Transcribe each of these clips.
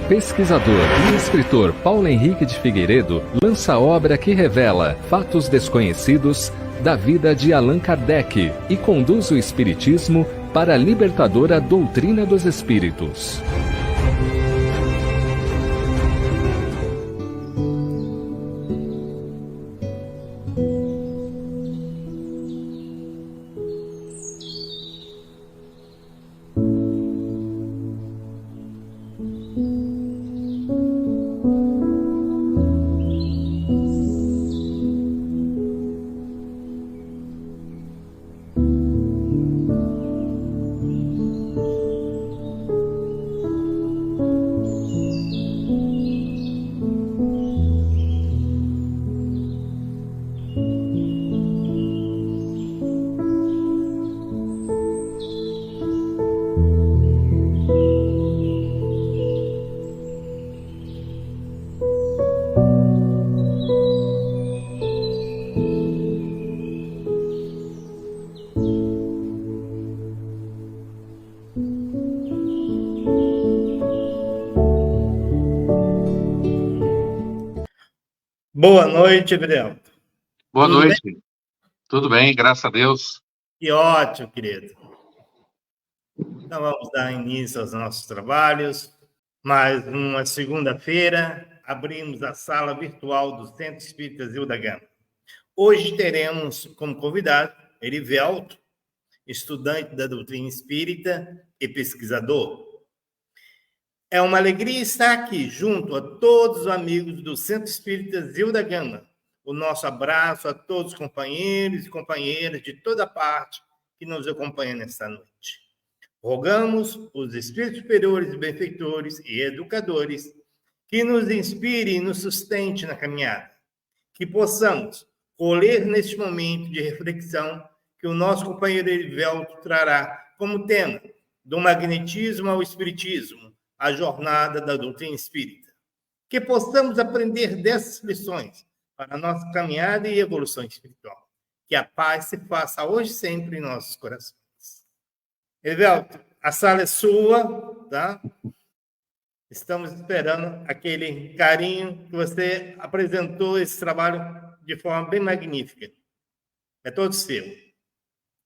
pesquisador e escritor Paulo Henrique de Figueiredo lança a obra que revela fatos desconhecidos da vida de Allan Kardec e conduz o espiritismo para a libertadora doutrina dos espíritos. Boa noite, Evelio. Boa noite. Bem? Tudo bem, graças a Deus. Que ótimo, querido. Então, vamos dar início aos nossos trabalhos. Mais uma segunda-feira, abrimos a sala virtual do Centro Espírita Zil da Gama. Hoje teremos como convidado Erivelto, estudante da doutrina espírita e pesquisador. É uma alegria estar aqui junto a todos os amigos do Centro Espírita Zil da Gama. O nosso abraço a todos os companheiros e companheiras de toda parte que nos acompanham nesta noite. Rogamos os espíritos superiores, benfeitores e educadores que nos inspirem e nos sustente na caminhada. Que possamos colher neste momento de reflexão que o nosso companheiro Erivelto trará como tema do magnetismo ao espiritismo, a jornada da doutrina espírita. Que possamos aprender dessas lições para a nossa caminhada e evolução espiritual. Que a paz se faça hoje sempre em nossos corações. Erivelto, a sala é sua, tá? Estamos esperando aquele carinho que você apresentou esse trabalho de forma bem magnífica. É todo seu.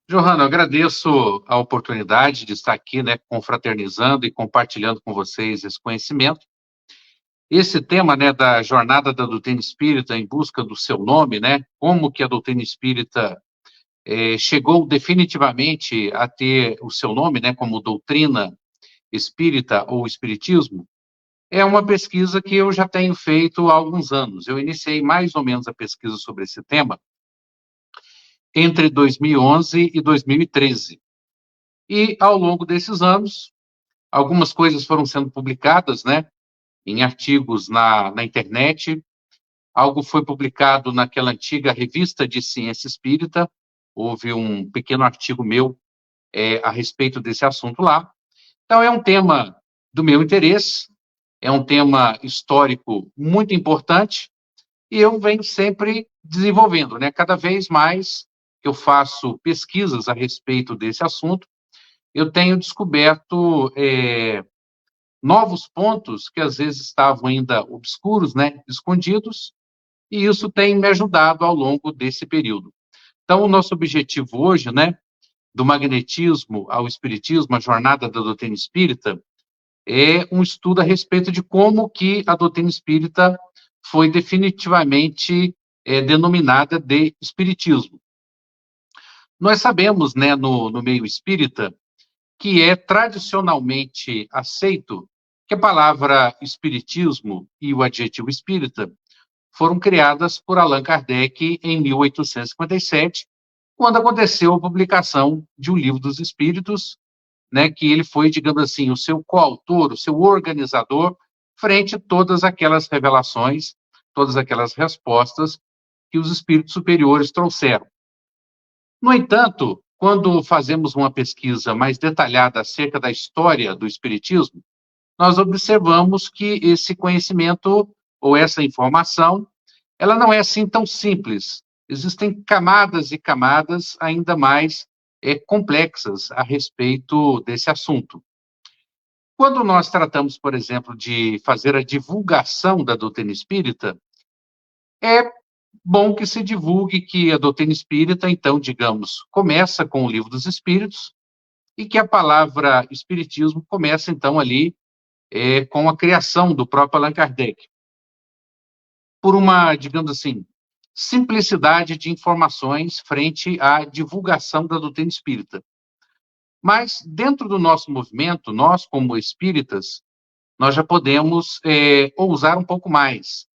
Johanna, eu agradeço a oportunidade de estar aqui, né, confraternizando e compartilhando com vocês esse conhecimento. Esse tema, né, da jornada da doutrina espírita em busca do seu nome, né, como que a doutrina espírita chegou definitivamente a ter o seu nome, né, como doutrina espírita ou espiritismo, é uma pesquisa que eu já tenho feito há alguns anos. Eu iniciei mais ou menos a pesquisa sobre esse tema entre 2011 e 2013. E, ao longo desses anos, algumas coisas foram sendo publicadas, né, em artigos na internet. Algo foi publicado naquela antiga revista de ciência espírita. Houve um pequeno artigo meu a respeito desse assunto lá. Então, é um tema do meu interesse, é um tema histórico muito importante, e eu venho sempre desenvolvendo, né, cada vez mais que eu faço pesquisas a respeito desse assunto, eu tenho descoberto novos pontos que às vezes estavam ainda obscuros, né, escondidos, e isso tem me ajudado ao longo desse período. Então, o nosso objetivo hoje, né, do magnetismo ao espiritismo, a jornada da doutrina espírita, é um estudo a respeito de como que a doutrina espírita foi definitivamente denominada de espiritismo. Nós sabemos, né, no meio espírita, que é tradicionalmente aceito que a palavra espiritismo e o adjetivo espírita foram criadas por Allan Kardec em 1857, quando aconteceu a publicação de O Livro dos Espíritos, né, que ele foi, digamos assim, o seu coautor, o seu organizador, frente a todas aquelas revelações, todas aquelas respostas que os espíritos superiores trouxeram. No entanto, quando fazemos uma pesquisa mais detalhada acerca da história do espiritismo, nós observamos que esse conhecimento ou essa informação, ela não é assim tão simples. Existem camadas e camadas ainda mais complexas a respeito desse assunto. Quando nós tratamos, por exemplo, de fazer a divulgação da doutrina espírita, é bom que se divulgue que a doutrina espírita, então, digamos, começa com o Livro dos Espíritos e que a palavra espiritismo começa, então, ali com a criação do próprio Allan Kardec. Por uma, digamos assim, simplicidade de informações frente à divulgação da doutrina espírita. Mas, dentro do nosso movimento, nós, como espíritas, nós já podemos ousar um pouco mais.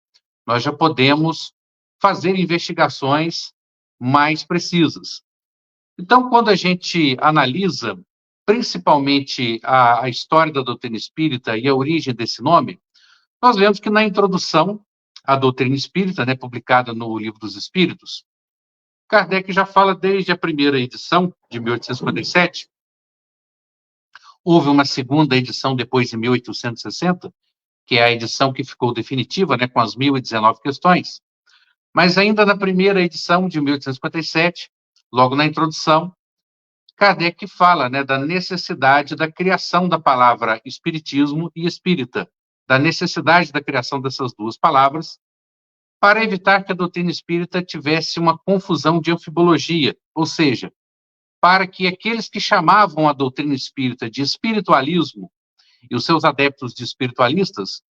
Nós já podemos fazer investigações mais precisas. Então, quando a gente analisa, principalmente, a história da doutrina espírita e a origem desse nome, nós vemos que na introdução à doutrina espírita, né, publicada no Livro dos Espíritos, Kardec já fala desde a primeira edição, de 1857, houve uma segunda edição depois, em 1860, que é a edição que ficou definitiva, né, com as 1019 questões. Mas ainda na primeira edição, de 1857, logo na introdução, Kardec fala, né, da necessidade da criação da palavra espiritismo e espírita, da necessidade da criação dessas duas palavras, para evitar que a doutrina espírita tivesse uma confusão de anfibologia, ou seja, para que aqueles que chamavam a doutrina espírita de espiritualismo e os seus adeptos de espiritualistas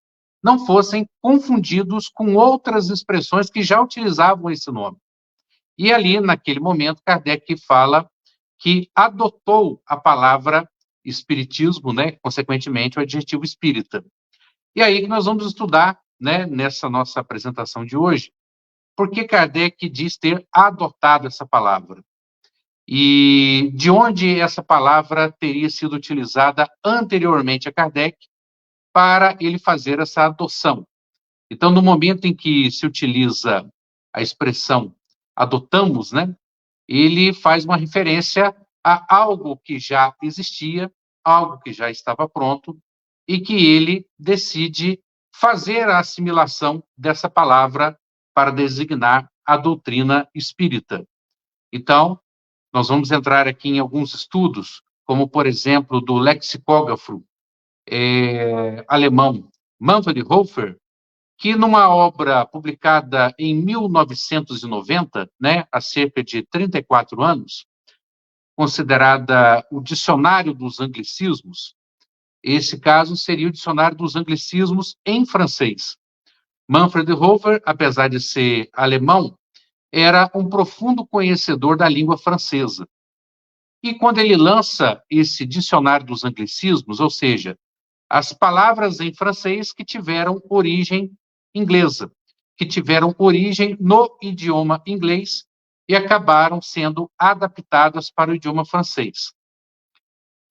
não fossem confundidos com outras expressões que já utilizavam esse nome. E ali, naquele momento, Kardec fala que adotou a palavra espiritismo, né, consequentemente, o adjetivo espírita. E aí que nós vamos estudar, né, nessa nossa apresentação de hoje, por que Kardec diz ter adotado essa palavra. E de onde essa palavra teria sido utilizada anteriormente a Kardec para ele fazer essa adoção. Então, no momento em que se utiliza a expressão adotamos, né, ele faz uma referência a algo que já existia, algo que já estava pronto, e que ele decide fazer a assimilação dessa palavra para designar a doutrina espírita. Então, nós vamos entrar aqui em alguns estudos, como, por exemplo, do lexicógrafo alemão Manfred Hofer, que numa obra publicada em 1990, né, há cerca de 34 anos, considerada o Dicionário dos Anglicismos, esse caso seria o Dicionário dos Anglicismos em francês. Manfred Hofer, apesar de ser alemão, era um profundo conhecedor da língua francesa. E quando ele lança esse Dicionário dos Anglicismos, ou seja, as palavras em francês que tiveram origem inglesa, que tiveram origem no idioma inglês e acabaram sendo adaptadas para o idioma francês.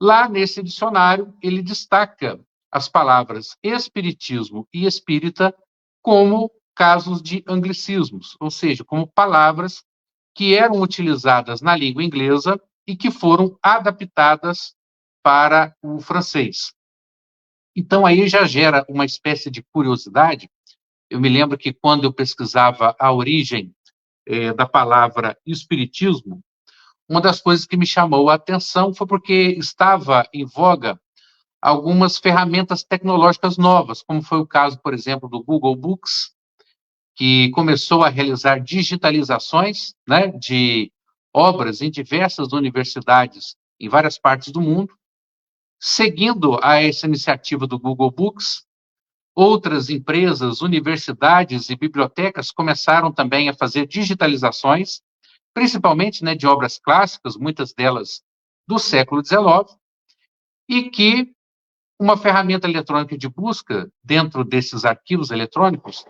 Lá nesse dicionário, ele destaca as palavras espiritismo e espírita como casos de anglicismos, ou seja, como palavras que eram utilizadas na língua inglesa e que foram adaptadas para o francês. Então, aí já gera uma espécie de curiosidade. Eu me lembro que quando eu pesquisava a origem da palavra espiritismo, uma das coisas que me chamou a atenção foi porque estava em voga algumas ferramentas tecnológicas novas, como foi o caso, por exemplo, do Google Books, que começou a realizar digitalizações, né, de obras em diversas universidades em várias partes do mundo. Seguindo a essa iniciativa do Google Books, outras empresas, universidades e bibliotecas começaram também a fazer digitalizações, principalmente, né, de obras clássicas, muitas delas do século XIX, e que uma ferramenta eletrônica de busca dentro desses arquivos eletrônicos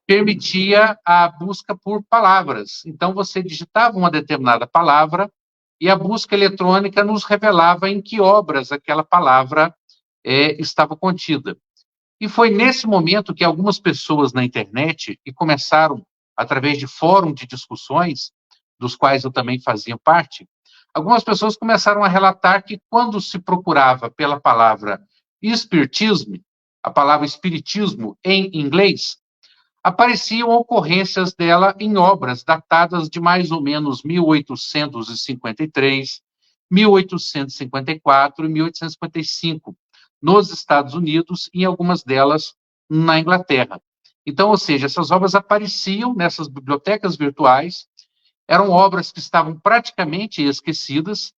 permitia a busca por palavras. Então, você digitava uma determinada palavra e a busca eletrônica nos revelava em que obras aquela palavra estava contida. E foi nesse momento que algumas pessoas na internet, e começaram, através de fóruns de discussões, dos quais eu também fazia parte, algumas pessoas começaram a relatar que quando se procurava pela palavra espiritismo, a palavra espiritismo em inglês, apareciam ocorrências dela em obras datadas de mais ou menos 1853, 1854 e 1855, nos Estados Unidos e em algumas delas na Inglaterra. Então, ou seja, essas obras apareciam nessas bibliotecas virtuais, eram obras que estavam praticamente esquecidas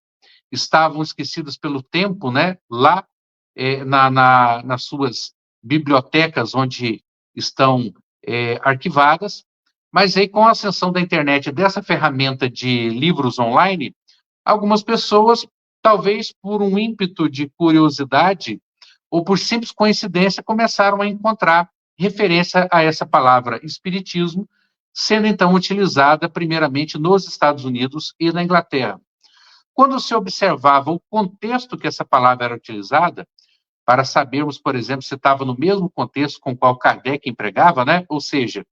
pelo tempo, né, lá nas suas bibliotecas onde estão arquivadas, mas aí com a ascensão da internet, dessa ferramenta de livros online, algumas pessoas, talvez por um ímpeto de curiosidade ou por simples coincidência, começaram a encontrar referência a essa palavra espiritismo, sendo então utilizada primeiramente nos Estados Unidos e na Inglaterra. Quando se observava o contexto que essa palavra era utilizada, para sabermos, por exemplo, se estava no mesmo contexto com o qual Kardec empregava, né? Ou seja,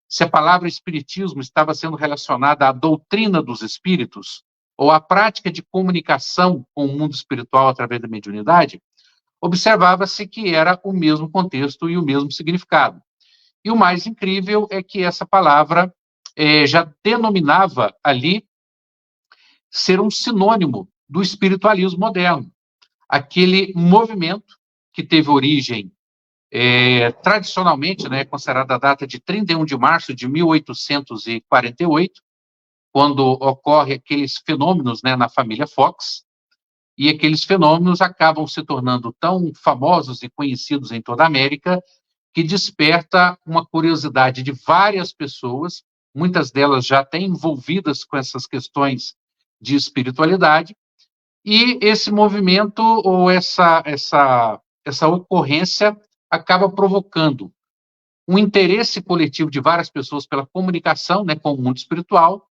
se a palavra espiritismo estava sendo relacionada à doutrina dos espíritos ou à prática de comunicação com o mundo espiritual através da mediunidade, observava-se que era o mesmo contexto e o mesmo significado. E o mais incrível é que essa palavra já denominava ali ser um sinônimo do espiritualismo moderno, aquele movimento que teve origem tradicionalmente, né, considerada a data de 31 de março de 1848, quando ocorre aqueles fenômenos, né, na família Fox, e aqueles fenômenos acabam se tornando tão famosos e conhecidos em toda a América, que desperta uma curiosidade de várias pessoas, muitas delas já até envolvidas com essas questões de espiritualidade, e esse movimento ou essa ocorrência acaba provocando um interesse coletivo de várias pessoas pela comunicação, né, com o mundo espiritual,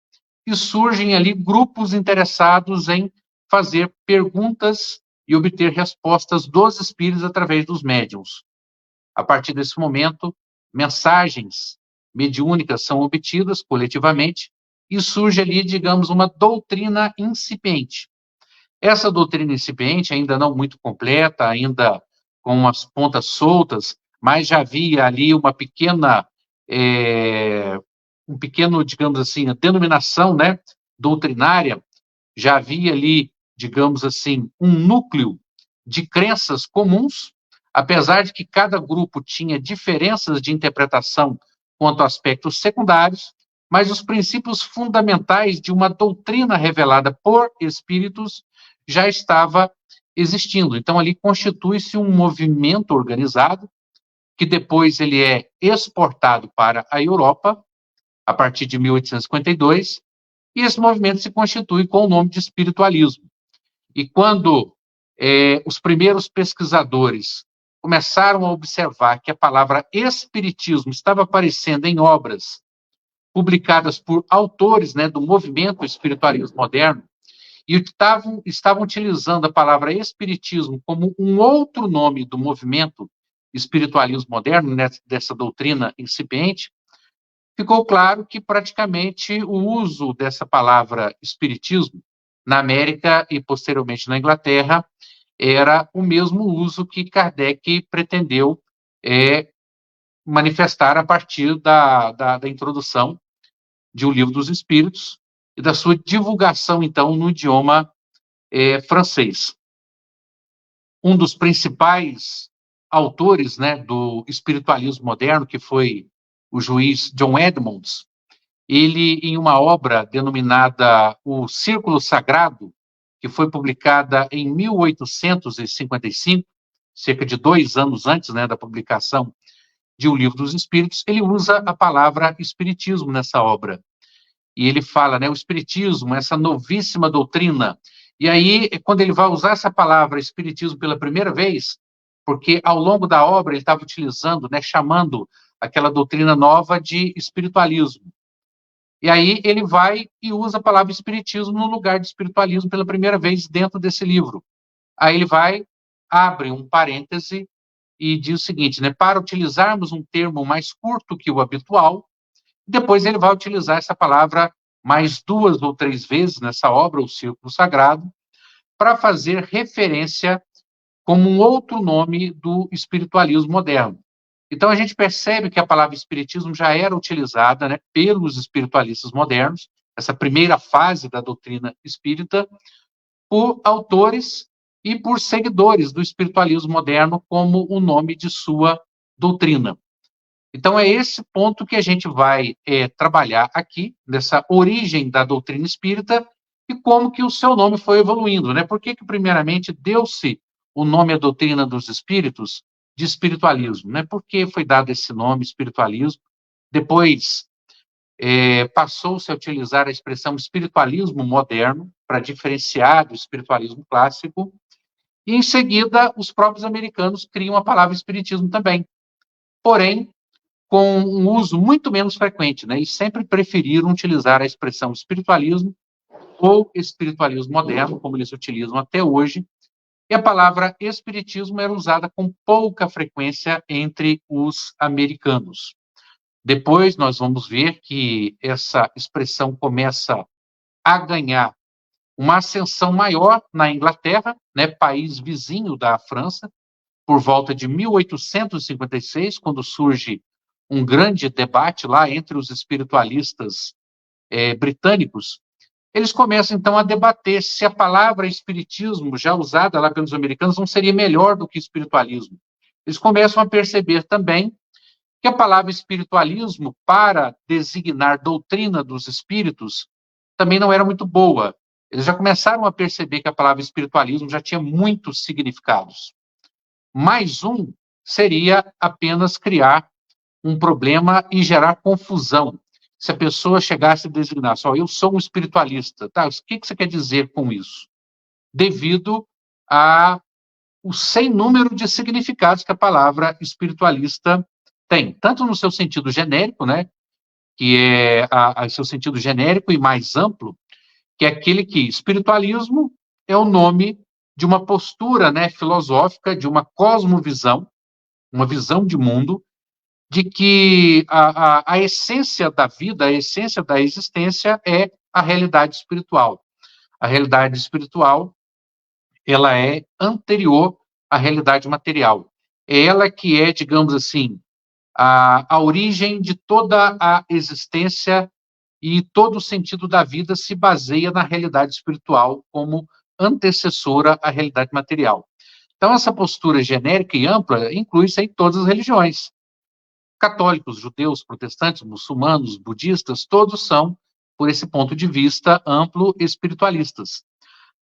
e surgem ali grupos interessados em fazer perguntas e obter respostas dos espíritos através dos médiuns. A partir desse momento, mensagens mediúnicas são obtidas coletivamente e surge ali, digamos, uma doutrina incipiente. Essa doutrina incipiente, ainda não muito completa, ainda com umas pontas soltas, mas já havia ali uma pequena, digamos assim, a denominação, né, doutrinária, já havia ali, digamos assim, um núcleo de crenças comuns, apesar de que cada grupo tinha diferenças de interpretação quanto a aspectos secundários, mas os princípios fundamentais de uma doutrina revelada por espíritos já estava existindo. Então, ali constitui-se um movimento organizado, que depois ele é exportado para a Europa, a partir de 1852, e esse movimento se constitui com o nome de espiritualismo. E quando os primeiros pesquisadores começaram a observar que a palavra espiritismo estava aparecendo em obras publicadas por autores, né, do movimento espiritualismo moderno, e estavam utilizando a palavra espiritismo como um outro nome do movimento espiritualismo moderno, né, dessa doutrina incipiente, ficou claro que praticamente o uso dessa palavra espiritismo na América e posteriormente na Inglaterra era o mesmo uso que Kardec pretendeu manifestar a partir da introdução de O Livro dos Espíritos e da sua divulgação, então, no idioma francês. Um dos principais autores, né, do espiritualismo moderno, que foi o juiz John Edmonds, ele, em uma obra denominada O Círculo Sagrado, que foi publicada em 1855, cerca de 2 anos antes, né, da publicação de O Livro dos Espíritos, ele usa a palavra espiritismo nessa obra. E ele fala, né, o espiritismo, essa novíssima doutrina. E aí, quando ele vai usar essa palavra espiritismo pela primeira vez, porque ao longo da obra ele estava utilizando, né, chamando aquela doutrina nova de espiritualismo. E aí ele vai e usa a palavra espiritismo no lugar de espiritualismo pela primeira vez dentro desse livro. Aí ele vai, abre um parêntese e diz o seguinte, né, para utilizarmos um termo mais curto que o habitual, depois ele vai utilizar essa palavra mais 2 ou 3 vezes nessa obra, O Círculo Sagrado, para fazer referência como um outro nome do espiritualismo moderno. Então, a gente percebe que a palavra espiritismo já era utilizada, né, pelos espiritualistas modernos, essa primeira fase da doutrina espírita, por autores e por seguidores do espiritualismo moderno como o nome de sua doutrina. Então, é esse ponto que a gente vai trabalhar aqui, nessa origem da doutrina espírita e como que o seu nome foi evoluindo, né? Por que primeiramente, deu-se o nome à doutrina dos espíritos de espiritualismo, né? Por que foi dado esse nome, espiritualismo? Depois, passou-se a utilizar a expressão espiritualismo moderno para diferenciar do espiritualismo clássico, e, em seguida, os próprios americanos criam a palavra espiritismo também. Porém, com um uso muito menos frequente, né? E sempre preferiram utilizar a expressão espiritualismo ou espiritualismo moderno, como eles utilizam até hoje, e a palavra espiritismo era usada com pouca frequência entre os americanos. Depois nós vamos ver que essa expressão começa a ganhar uma ascensão maior na Inglaterra, né, país vizinho da França, por volta de 1856, quando surge um grande debate lá entre os espiritualistas britânicos. Eles começam, então, a debater se a palavra espiritismo, já usada lá pelos americanos, não seria melhor do que espiritualismo. Eles começam a perceber também que a palavra espiritualismo, para designar doutrina dos espíritos, também não era muito boa. Eles já começaram a perceber que a palavra espiritualismo já tinha muitos significados. Mais um seria apenas criar um problema e gerar confusão. Se a pessoa chegasse a designar só, eu sou um espiritualista, tá? O que você quer dizer com isso? Devido ao sem número de significados que a palavra espiritualista tem, tanto no seu sentido genérico, né, que é seu sentido genérico e mais amplo, que é aquele que espiritualismo é o nome de uma postura, né, filosófica, de uma cosmovisão, uma visão de mundo, de que a essência da vida, a essência da existência é a realidade espiritual. A realidade espiritual, ela é anterior à realidade material. É ela que é, digamos assim, a origem de toda a existência e todo o sentido da vida se baseia na realidade espiritual como antecessora à realidade material. Então, essa postura genérica e ampla inclui-se em todas as religiões. Católicos, judeus, protestantes, muçulmanos, budistas, todos são, por esse ponto de vista amplo, espiritualistas.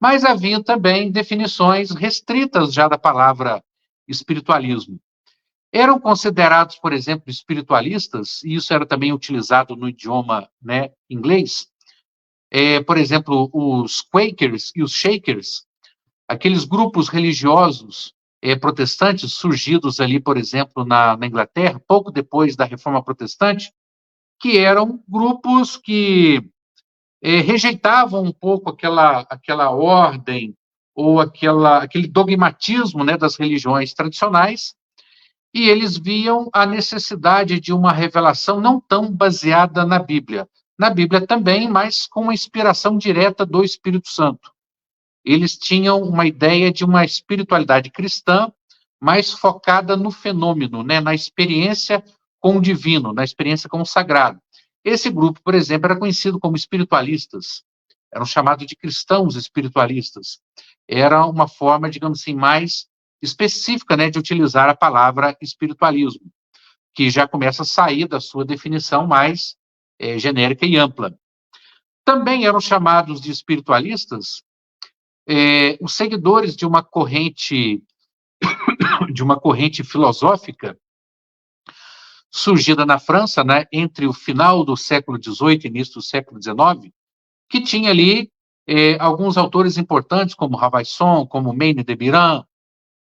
Mas havia também definições restritas já da palavra espiritualismo. Eram considerados, por exemplo, espiritualistas, e isso era também utilizado no idioma, né, inglês, por exemplo, os Quakers e os Shakers, aqueles grupos religiosos protestantes surgidos ali, por exemplo, na Inglaterra, pouco depois da Reforma Protestante, que eram grupos que rejeitavam um pouco aquela ordem ou aquele dogmatismo, né, das religiões tradicionais, e eles viam a necessidade de uma revelação não tão baseada na Bíblia também, mas com uma inspiração direta do Espírito Santo. Eles tinham uma ideia de uma espiritualidade cristã mais focada no fenômeno, né, na experiência com o divino, na experiência com o sagrado. Esse grupo, por exemplo, era conhecido como espiritualistas, eram chamados de cristãos espiritualistas. Era uma forma, digamos assim, mais específica, né, de utilizar a palavra espiritualismo, que já começa a sair da sua definição mais genérica e ampla. Também eram chamados de espiritualistas os seguidores de uma corrente filosófica surgida na França, né, entre o final do século XVIII e início do século XIX, que tinha ali alguns autores importantes, como Ravaillac, como Maine de Biran,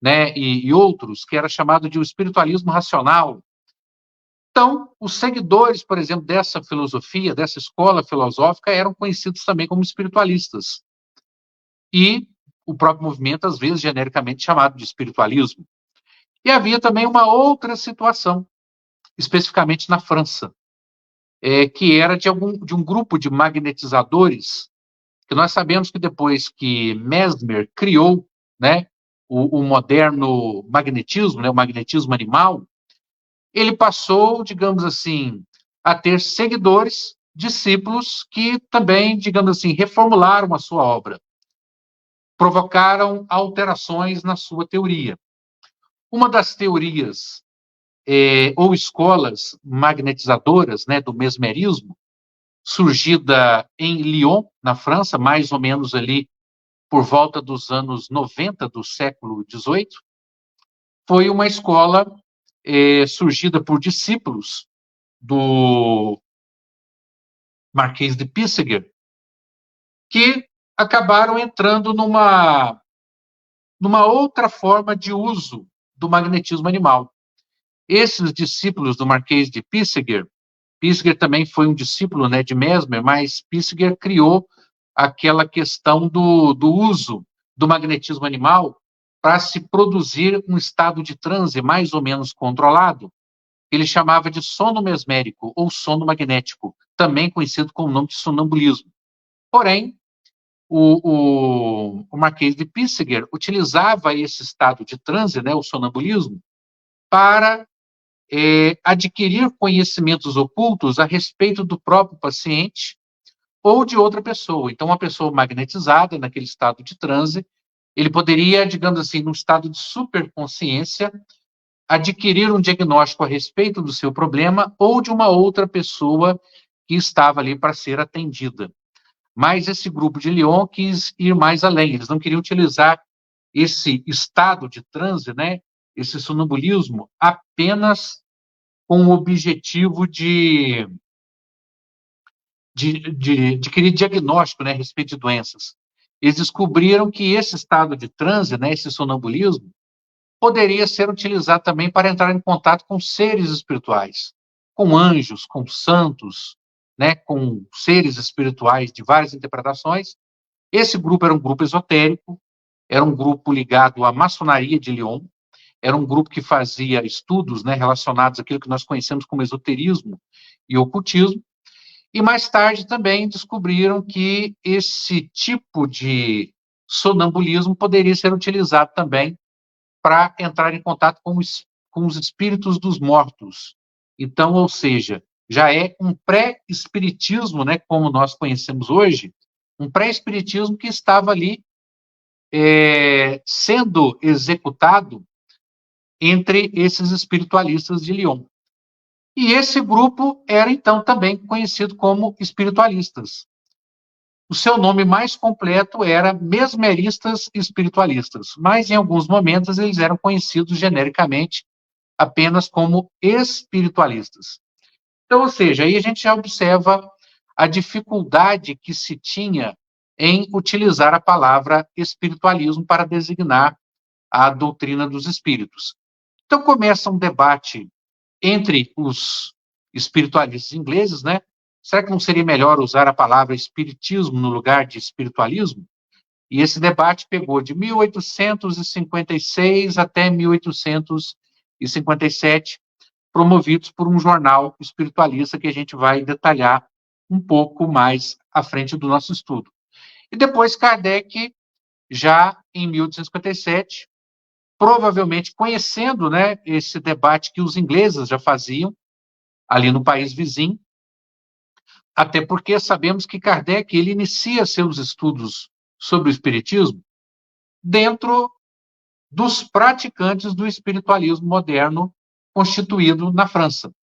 né, e outros, que era chamado de o espiritualismo racional. Então, os seguidores, por exemplo, dessa filosofia, dessa escola filosófica, eram conhecidos também como espiritualistas. E o próprio movimento, às vezes, genericamente chamado de espiritualismo. E havia também uma outra situação, especificamente na França, que era de um grupo de magnetizadores, que nós sabemos que depois que Mesmer criou, né, o moderno magnetismo, né, o magnetismo animal, ele passou, digamos assim, a ter seguidores, discípulos, que também, digamos assim, reformularam a sua obra. provocaram alterações na sua teoria. Uma das teorias ou escolas magnetizadoras, né, do mesmerismo, surgida em Lyon, na França, mais ou menos ali por volta dos anos 90 do século XVIII, foi uma escola surgida por discípulos do Marquês de Puységur, que acabaram entrando numa outra forma de uso do magnetismo animal. Esses discípulos do Marquês de Puységur também foi um discípulo, né, de Mesmer, mas Puységur criou aquela questão do uso do magnetismo animal para se produzir um estado de transe mais ou menos controlado. Ele chamava de sono mesmérico ou sono magnético, também conhecido com o nome de sonambulismo. Porém, o Marquês de Puységur utilizava esse estado de transe, né, o sonambulismo, para adquirir conhecimentos ocultos a respeito do próprio paciente ou de outra pessoa. Então, uma pessoa magnetizada, naquele estado de transe, ele poderia, digamos assim, num estado de superconsciência, adquirir um diagnóstico a respeito do seu problema ou de uma outra pessoa que estava ali para ser atendida. Mas esse grupo de Lyon quis ir mais além, eles não queriam utilizar esse estado de transe, né, esse sonambulismo, apenas com o objetivo de adquirir diagnóstico, né, a respeito de doenças. Eles descobriram que esse estado de transe, né, esse sonambulismo, poderia ser utilizado também para entrar em contato com seres espirituais, com anjos, com santos, né, com seres espirituais de várias interpretações. Esse grupo era um grupo esotérico, era um grupo ligado à maçonaria de Lyon, era um grupo que fazia estudos, né, relacionados àquilo que nós conhecemos como esoterismo e ocultismo, e mais tarde também descobriram que esse tipo de sonambulismo poderia ser utilizado também para entrar em contato com os espíritos dos mortos. Então, ou seja, já é um pré-espiritismo, né, como nós conhecemos hoje, um pré-espiritismo que estava ali sendo executado entre esses espiritualistas de Lyon. E esse grupo era, então, também conhecido como espiritualistas. O seu nome mais completo era mesmeristas espiritualistas, mas em alguns momentos eles eram conhecidos genericamente apenas como espiritualistas. Então, ou seja, aí a gente já observa a dificuldade que se tinha em utilizar a palavra espiritualismo para designar a doutrina dos espíritos. Então começa um debate entre os espiritualistas ingleses, né? Será que não seria melhor usar a palavra espiritismo no lugar de espiritualismo? E esse debate pegou de 1856 até 1857, promovidos por um jornal espiritualista que a gente vai detalhar um pouco mais à frente do nosso estudo. E depois Kardec, já em 1857, provavelmente conhecendo, né, esse debate que os ingleses já faziam ali no país vizinho, até porque sabemos que Kardec ele inicia seus estudos sobre o espiritismo dentro dos praticantes do espiritualismo moderno constituído na França.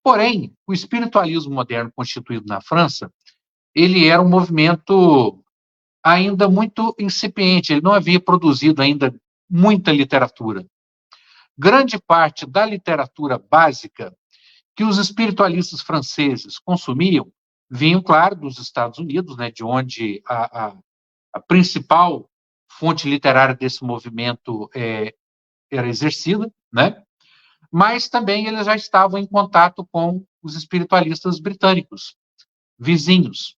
Porém, o espiritualismo moderno constituído na França, ele era um movimento ainda muito incipiente, ele não havia produzido ainda muita literatura. Grande parte da literatura básica que os espiritualistas franceses consumiam vinham, claro, dos Estados Unidos, né, de onde a principal fonte literária desse movimento era exercida, né? Mas também eles já estavam em contato com os espiritualistas britânicos, vizinhos.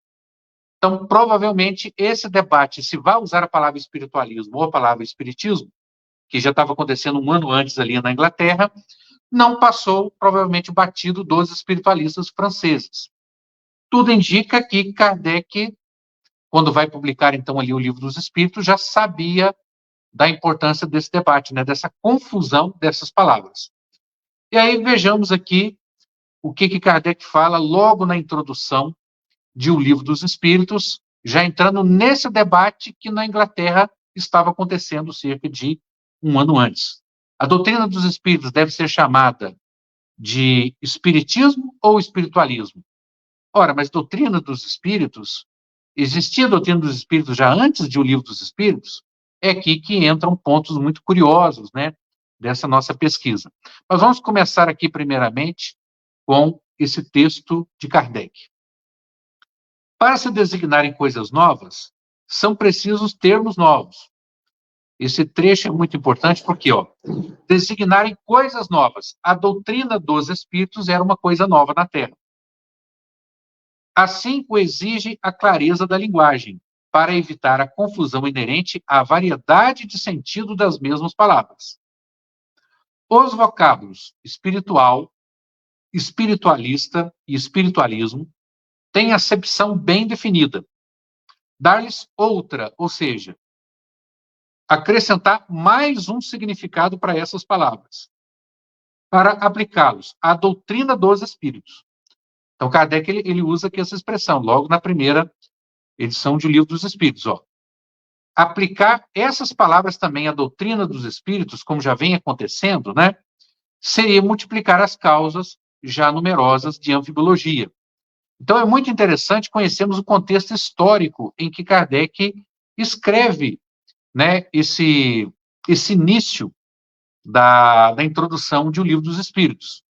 Então, provavelmente, esse debate, se vai usar a palavra espiritualismo ou a palavra espiritismo, que já estava acontecendo um ano antes ali na Inglaterra, não passou, provavelmente, batido dos espiritualistas franceses. Tudo indica que Kardec, quando vai publicar, então, ali o Livro dos Espíritos, já sabia da importância desse debate, né, dessa confusão dessas palavras. E aí, vejamos aqui o que Kardec fala logo na introdução de O Livro dos Espíritos, já entrando nesse debate que na Inglaterra estava acontecendo cerca de um ano antes. A doutrina dos espíritos deve ser chamada de espiritismo ou espiritualismo? Ora, mas doutrina dos espíritos, existia a doutrina dos espíritos já antes de O Livro dos Espíritos? É aqui que entram pontos muito curiosos, né, dessa nossa pesquisa. Mas vamos começar aqui, primeiramente, com esse texto de Kardec. Para se designarem coisas novas, são precisos termos novos. Esse trecho é muito importante porque, designarem coisas novas. A doutrina dos espíritos era uma coisa nova na Terra. Assim o exige a clareza da linguagem, para evitar a confusão inerente à variedade de sentido das mesmas palavras. Os vocábulos espiritual, espiritualista e espiritualismo têm acepção bem definida. Dar-lhes outra, ou seja, acrescentar mais um significado para essas palavras, para aplicá-los à doutrina dos espíritos. Então, Kardec ele usa aqui essa expressão, logo na primeira edição de O Livro dos Espíritos. Aplicar essas palavras também à doutrina dos espíritos, como já vem acontecendo, né, seria multiplicar as causas já numerosas de anfibiologia. Então, é muito interessante conhecermos o contexto histórico em que Kardec escreve, né, esse início da introdução de O Livro dos Espíritos.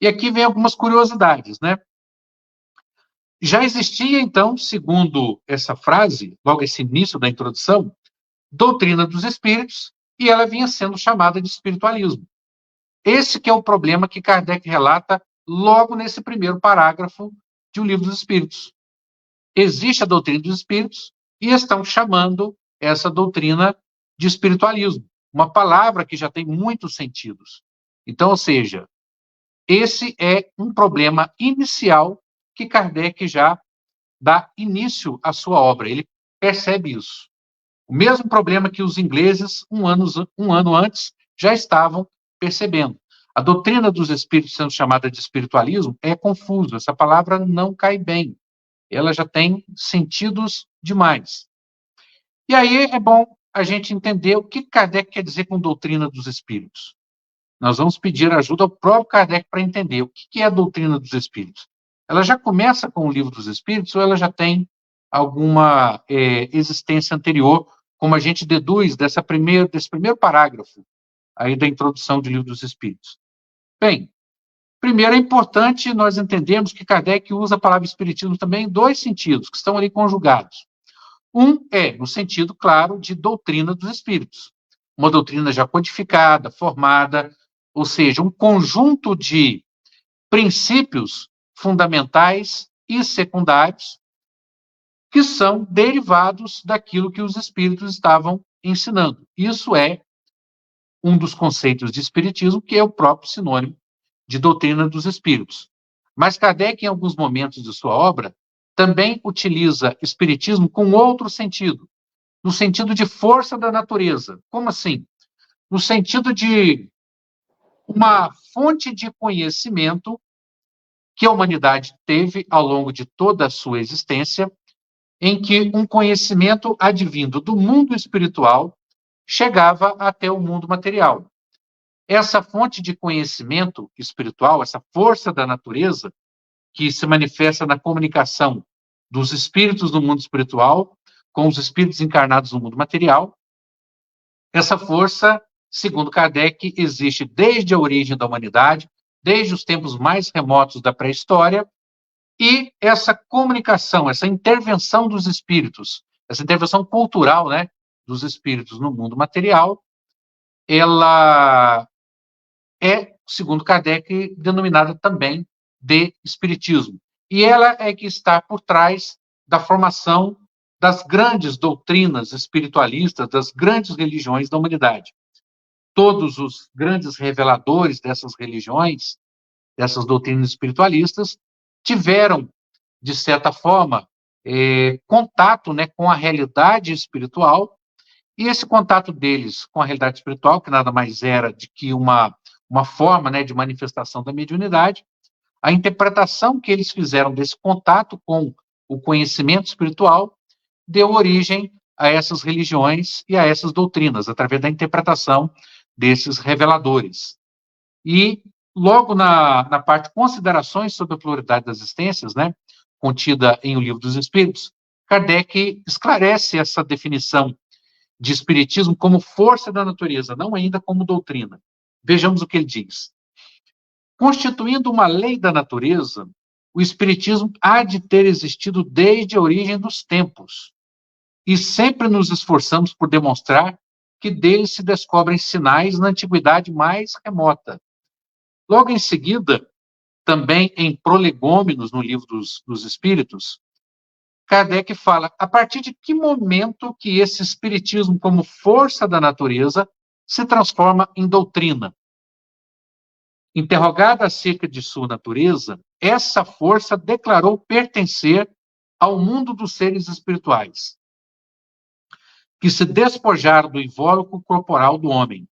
E aqui vem algumas curiosidades, né? Já existia, então, segundo essa frase, logo esse início da introdução, doutrina dos espíritos, e ela vinha sendo chamada de espiritualismo. Esse que é o problema que Kardec relata logo nesse primeiro parágrafo de O Livro dos Espíritos. Existe a doutrina dos espíritos e estão chamando essa doutrina de espiritualismo, uma palavra que já tem muitos sentidos. Então, ou seja, esse é um problema inicial que Kardec já dá início à sua obra. Ele percebe isso. O mesmo problema que os ingleses, um ano antes, já estavam percebendo. A doutrina dos espíritos sendo chamada de espiritualismo é confuso. Essa palavra não cai bem. Ela já tem sentidos demais. E aí é bom a gente entender o que Kardec quer dizer com doutrina dos espíritos. Nós vamos pedir ajuda ao próprio Kardec para entender o que é a doutrina dos espíritos. Ela já começa com O Livro dos Espíritos ou ela já tem alguma existência anterior, como a gente deduz desse primeiro parágrafo aí da introdução do Livro dos Espíritos? Bem, primeiro é importante nós entendermos que Kardec usa a palavra espiritismo também em dois sentidos, que estão ali conjugados. Um é no sentido, claro, de doutrina dos espíritos. Uma doutrina já codificada, formada, ou seja, um conjunto de princípios fundamentais e secundários que são derivados daquilo que os espíritos estavam ensinando. Isso é um dos conceitos de espiritismo, que é o próprio sinônimo de doutrina dos espíritos. Mas Kardec, em alguns momentos de sua obra, também utiliza espiritismo com outro sentido, no sentido de força da natureza. Como assim? No sentido de uma fonte de conhecimento que a humanidade teve ao longo de toda a sua existência, em que um conhecimento advindo do mundo espiritual chegava até o mundo material. Essa fonte de conhecimento espiritual, essa força da natureza, que se manifesta na comunicação dos espíritos do mundo espiritual com os espíritos encarnados no mundo material, essa força, segundo Kardec, existe desde a origem da humanidade, desde os tempos mais remotos da pré-história, e essa comunicação, essa intervenção dos espíritos, essa intervenção cultural, né, dos espíritos no mundo material, ela é, segundo Kardec, denominada também de espiritismo. E ela é que está por trás da formação das grandes doutrinas espiritualistas, das grandes religiões da humanidade. Todos os grandes reveladores dessas religiões, dessas doutrinas espiritualistas, tiveram, de certa forma, contato, né, com a realidade espiritual, e esse contato deles com a realidade espiritual, que nada mais era de que uma forma, né, de manifestação da mediunidade, a interpretação que eles fizeram desse contato com o conhecimento espiritual deu origem a essas religiões e a essas doutrinas, através da interpretação desses reveladores. E, logo na parte considerações sobre a pluralidade das existências, né, contida em O Livro dos Espíritos, Kardec esclarece essa definição de espiritismo como força da natureza, não ainda como doutrina. Vejamos o que ele diz. Constituindo uma lei da natureza, o espiritismo há de ter existido desde a origem dos tempos, e sempre nos esforçamos por demonstrar que dele se descobrem sinais na antiguidade mais remota. Logo em seguida, também em Prolegômenos, no Livro dos Espíritos, Kardec fala a partir de que momento que esse espiritismo, como força da natureza, se transforma em doutrina. Interrogada acerca de sua natureza, essa força declarou pertencer ao mundo dos seres espirituais, que se despojaram do invólucro corporal do homem.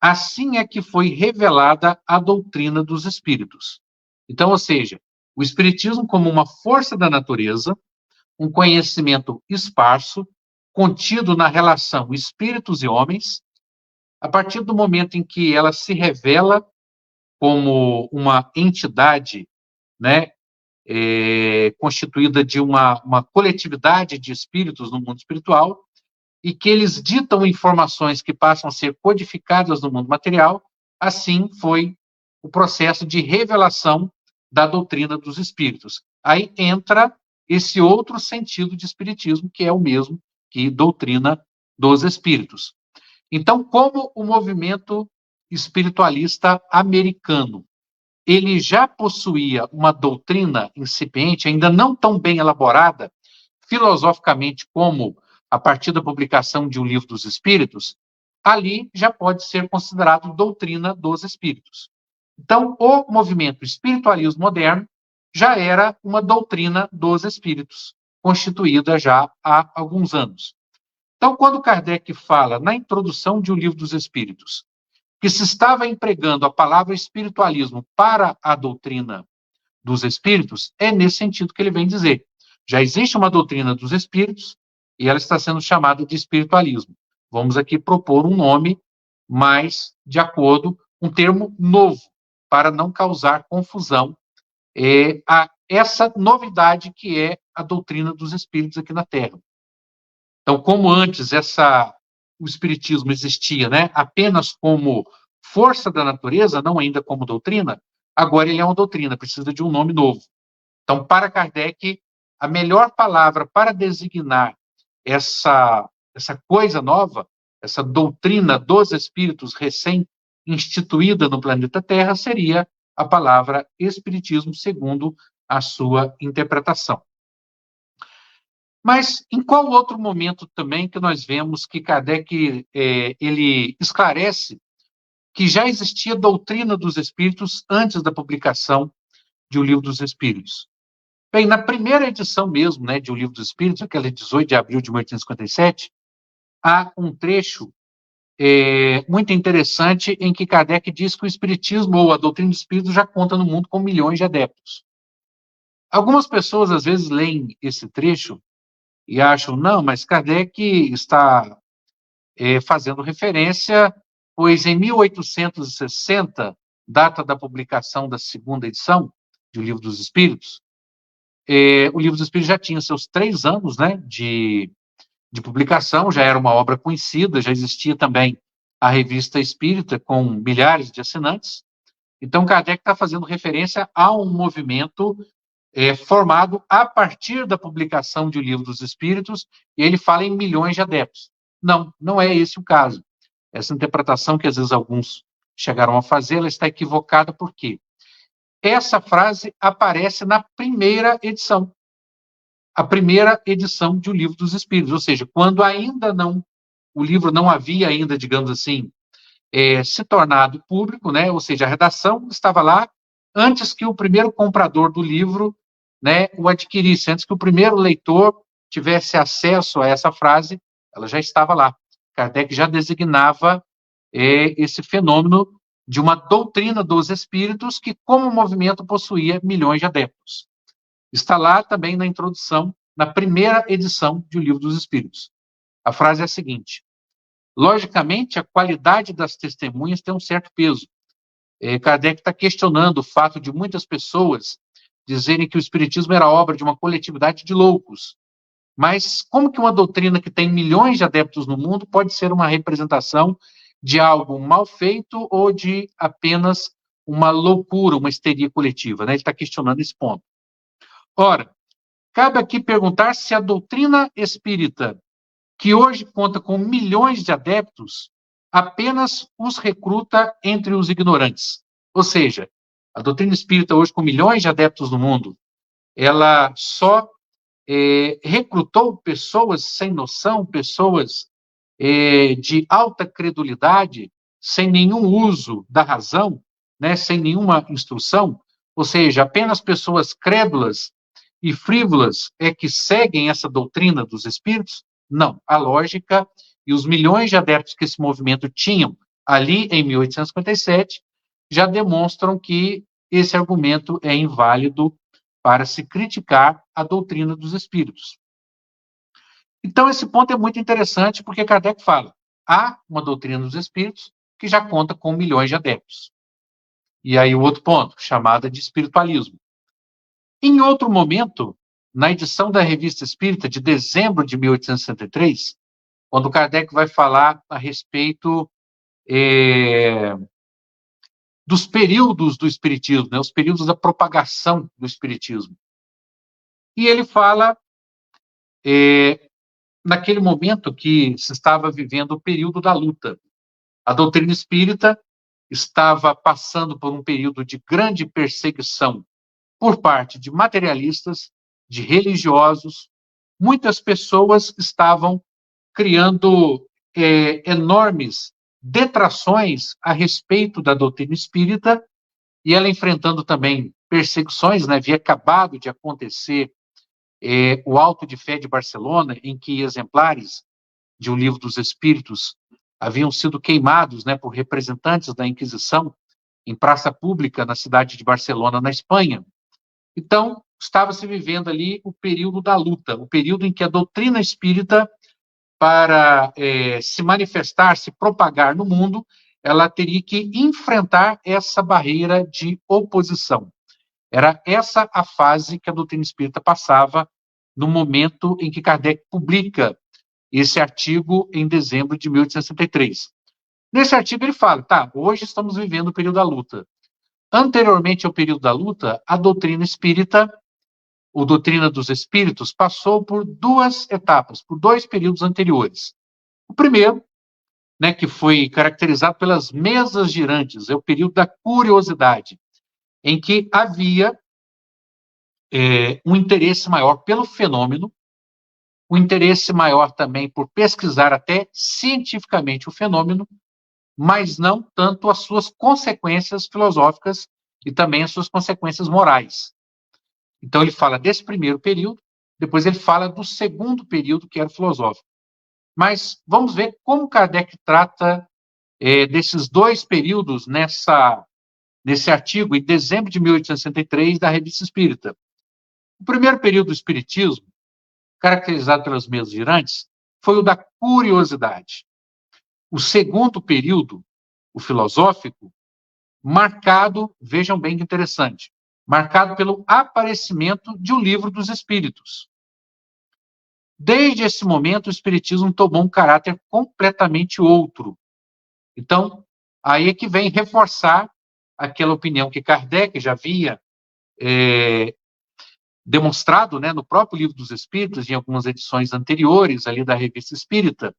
Assim é que foi revelada a doutrina dos espíritos. Então, ou seja, o espiritismo como uma força da natureza, um conhecimento esparso, contido na relação espíritos e homens, a partir do momento em que ela se revela como uma entidade, né, constituída de uma coletividade de espíritos no mundo espiritual, e que eles ditam informações que passam a ser codificadas no mundo material, assim foi o processo de revelação da doutrina dos espíritos. Aí entra esse outro sentido de espiritismo, que é o mesmo que doutrina dos espíritos. Então, como o movimento espiritualista americano, ele já possuía uma doutrina incipiente, ainda não tão bem elaborada, filosoficamente como a partir da publicação de O Livro dos Espíritos, ali já pode ser considerado doutrina dos espíritos. Então, o movimento espiritualismo moderno já era uma doutrina dos espíritos, constituída já há alguns anos. Então, quando Kardec fala na introdução de O Livro dos Espíritos, que se estava empregando a palavra espiritualismo para a doutrina dos espíritos, é nesse sentido que ele vem dizer. Já existe uma doutrina dos espíritos, e ela está sendo chamada de espiritualismo. Vamos aqui propor um nome mais de acordo, um termo novo, para não causar confusão a essa novidade que é a doutrina dos espíritos aqui na Terra. Então, como antes o espiritismo existia, né, apenas como força da natureza, não ainda como doutrina, agora ele é uma doutrina, precisa de um nome novo. Então, para Kardec, a melhor palavra para designar essa coisa nova, essa doutrina dos espíritos recém-instituída no planeta Terra, seria a palavra espiritismo, segundo a sua interpretação. Mas em qual outro momento também que nós vemos que Kardec ele esclarece que já existia doutrina dos espíritos antes da publicação de O Livro dos Espíritos? Bem, na primeira edição mesmo, né, de O Livro dos Espíritos, aquela de 18 de abril de 1857, há um trecho muito interessante em que Kardec diz que o espiritismo ou a doutrina dos espíritos já conta no mundo com milhões de adeptos. Algumas pessoas, às vezes, leem esse trecho e acham, não, mas Kardec está fazendo referência, pois em 1860, data da publicação da segunda edição de O Livro dos Espíritos, o Livro dos Espíritos já tinha seus 3 anos, né, de publicação, já era uma obra conhecida, já existia também a Revista Espírita, com milhares de assinantes. Então, Kardec está fazendo referência a um movimento formado a partir da publicação de O Livro dos Espíritos, e ele fala em milhões de adeptos. Não, não é esse o caso. Essa interpretação que às vezes alguns chegaram a fazer, ela está equivocada, por quê? Essa frase aparece na primeira edição. A primeira edição de O Livro dos Espíritos, ou seja, quando ainda não, o livro não havia ainda, digamos assim, se tornado público, né? Ou seja, a redação estava lá antes que o primeiro comprador do livro, né, o adquirisse, antes que o primeiro leitor tivesse acesso a essa frase, ela já estava lá. Kardec já designava esse fenômeno de uma doutrina dos espíritos que, como movimento, possuía milhões de adeptos. Está lá também na introdução, na primeira edição de O Livro dos Espíritos. A frase é a seguinte: logicamente, a qualidade das testemunhas tem um certo peso. Kardec está questionando o fato de muitas pessoas dizerem que o Espiritismo era obra de uma coletividade de loucos. Mas como que uma doutrina que tem milhões de adeptos no mundo pode ser uma representação de algo mal feito ou de apenas uma loucura, uma histeria coletiva, né? Ele está questionando esse ponto. Ora, cabe aqui perguntar se a doutrina espírita, que hoje conta com milhões de adeptos, apenas os recruta entre os ignorantes. Ou seja, a doutrina espírita hoje com milhões de adeptos no mundo, ela só recrutou pessoas sem noção, pessoas de alta credulidade, sem nenhum uso da razão, né, sem nenhuma instrução, ou seja, apenas pessoas crédulas e frívolas é que seguem essa doutrina dos espíritos? Não. A lógica e os milhões de adeptos que esse movimento tinham ali em 1857 já demonstram que esse argumento é inválido para se criticar a doutrina dos espíritos. Então, esse ponto é muito interessante, porque Kardec fala, há uma doutrina dos espíritos que já conta com milhões de adeptos. E aí o outro ponto, chamada de espiritualismo. Em outro momento, na edição da Revista Espírita de dezembro de 1863, quando Kardec vai falar a respeito dos períodos do espiritismo, né, os períodos da propagação do espiritismo. E ele fala naquele momento que se estava vivendo o período da luta. A doutrina espírita estava passando por um período de grande perseguição por parte de materialistas, de religiosos. Muitas pessoas estavam criando enormes detrações a respeito da doutrina espírita, e ela enfrentando também perseguições, né? Havia acabado de acontecer o Auto de Fé de Barcelona, em que exemplares de O Livro dos Espíritos haviam sido queimados, né, por representantes da Inquisição em praça pública na cidade de Barcelona, na Espanha. Então, estava-se vivendo ali o período da luta, o período em que a doutrina espírita, para se manifestar, se propagar no mundo, ela teria que enfrentar essa barreira de oposição. Era essa a fase que a doutrina espírita passava no momento em que Kardec publica esse artigo em dezembro de 1863. Nesse artigo ele fala, hoje estamos vivendo o período da luta. Anteriormente ao período da luta, a doutrina espírita, ou doutrina dos espíritos, passou por duas etapas, por dois períodos anteriores. O primeiro, né, que foi caracterizado pelas mesas girantes, é o período da curiosidade, em que havia um interesse maior pelo fenômeno, um interesse maior também por pesquisar até cientificamente o fenômeno, mas não tanto as suas consequências filosóficas e também as suas consequências morais. Então, ele fala desse primeiro período, depois ele fala do segundo período, que era o filosófico. Mas vamos ver como Kardec trata desses dois períodos nesse artigo, em dezembro de 1863, da Revista Espírita. O primeiro período do espiritismo, caracterizado pelas mesas girantes, foi o da curiosidade. O segundo período, o filosófico, marcado, vejam bem que interessante, marcado pelo aparecimento de O Livro dos Espíritos. Desde esse momento, o espiritismo tomou um caráter completamente outro. Então, aí é que vem reforçar aquela opinião que Kardec já havia demonstrado, né, no próprio Livro dos Espíritos, em algumas edições anteriores ali da Revista Espírita.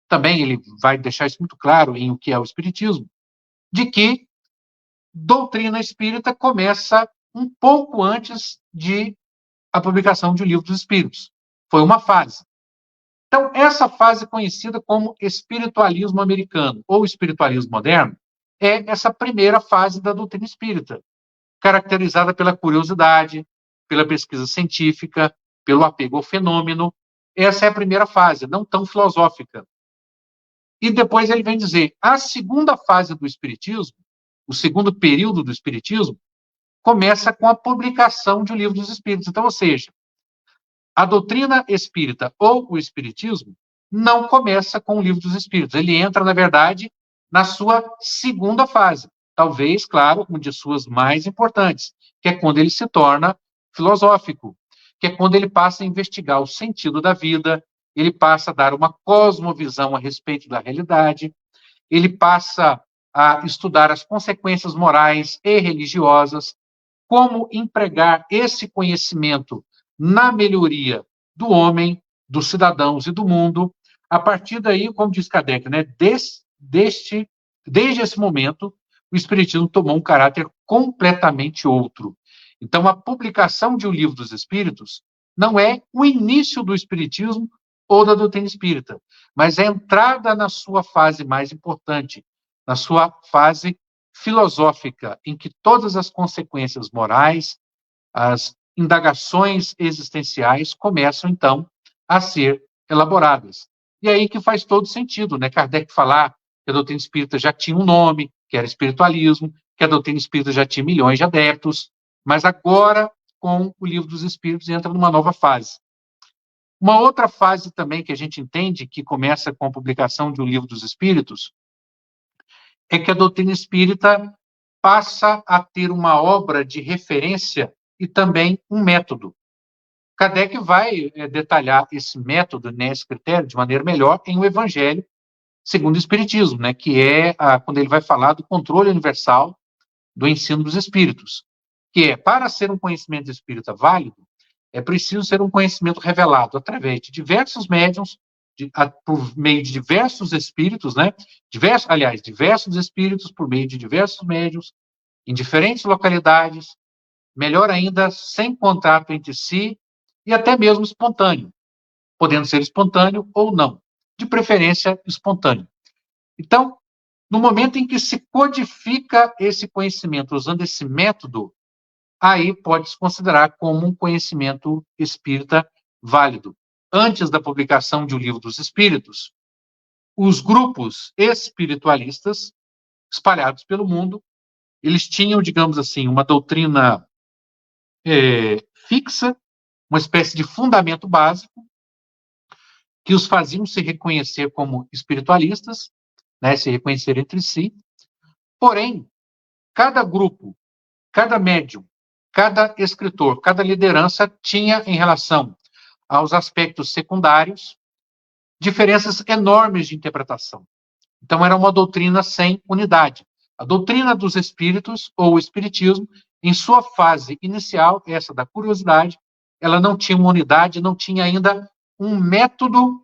Também ele vai deixar isso muito claro em O que é o Espiritismo, de que doutrina espírita começa um pouco antes de a publicação de O Livro dos Espíritos. Foi uma fase. Então, essa fase conhecida como espiritualismo americano ou espiritualismo moderno é essa primeira fase da doutrina espírita, caracterizada pela curiosidade, pela pesquisa científica, pelo apego ao fenômeno. Essa é a primeira fase, não tão filosófica. E depois ele vem dizer, a segunda fase do espiritismo, o segundo período do espiritismo, começa com a publicação de O Livro dos Espíritos. Então, ou seja, A doutrina espírita ou o espiritismo não começa com o Livro dos Espíritos. Ele entra, na verdade, na sua segunda fase. Talvez, claro, uma de suas mais importantes, que é quando ele se torna filosófico, que é quando ele passa a investigar o sentido da vida, ele passa a dar uma cosmovisão a respeito da realidade, ele passa a estudar as consequências morais e religiosas, como empregar esse conhecimento na melhoria do homem, dos cidadãos e do mundo. A partir daí, como diz Kardec, né, desde esse momento, o Espiritismo tomou um caráter completamente outro. Então, a publicação de O Livro dos Espíritos não é o início do Espiritismo ou da doutrina espírita, mas é a entrada na sua fase mais importante, na sua fase filosófica, em que todas as consequências morais, as indagações existenciais começam, então, a ser elaboradas. E aí que faz todo sentido, né? Kardec falar que a doutrina espírita já tinha um nome, que era espiritualismo, que a doutrina espírita já tinha milhões de adeptos, mas agora, com o Livro dos Espíritos, entra numa nova fase. Uma outra fase também que a gente entende, que começa com a publicação de O Livro dos Espíritos, é que a doutrina espírita passa a ter uma obra de referência e também um método. Kardec vai detalhar esse método, né, esse critério, de maneira melhor em O Evangelho segundo o Espiritismo, né, que é quando ele vai falar do controle universal do ensino dos espíritos, que é, para ser um conhecimento espírita válido, é preciso ser um conhecimento revelado através de diversos médiuns, por meio de diversos espíritos, né, diversos espíritos por meio de diversos médiuns, em diferentes localidades, melhor ainda, sem contato entre si, e até mesmo espontâneo, podendo ser espontâneo ou não, de preferência espontâneo. Então, no momento em que se codifica esse conhecimento usando esse método, aí pode-se considerar como um conhecimento espírita válido. Antes da publicação de O Livro dos Espíritos, os grupos espiritualistas espalhados pelo mundo, eles tinham, digamos assim, uma doutrina fixa, uma espécie de fundamento básico, que os faziam se reconhecer como espiritualistas, né, se reconhecer entre si. Porém, cada grupo, cada médium, cada escritor, cada liderança tinha, em relação aos aspectos secundários, diferenças enormes de interpretação. Então, era uma doutrina sem unidade. A doutrina dos espíritos, ou o espiritismo, em sua fase inicial, essa da curiosidade, ela não tinha uma unidade, não tinha ainda um método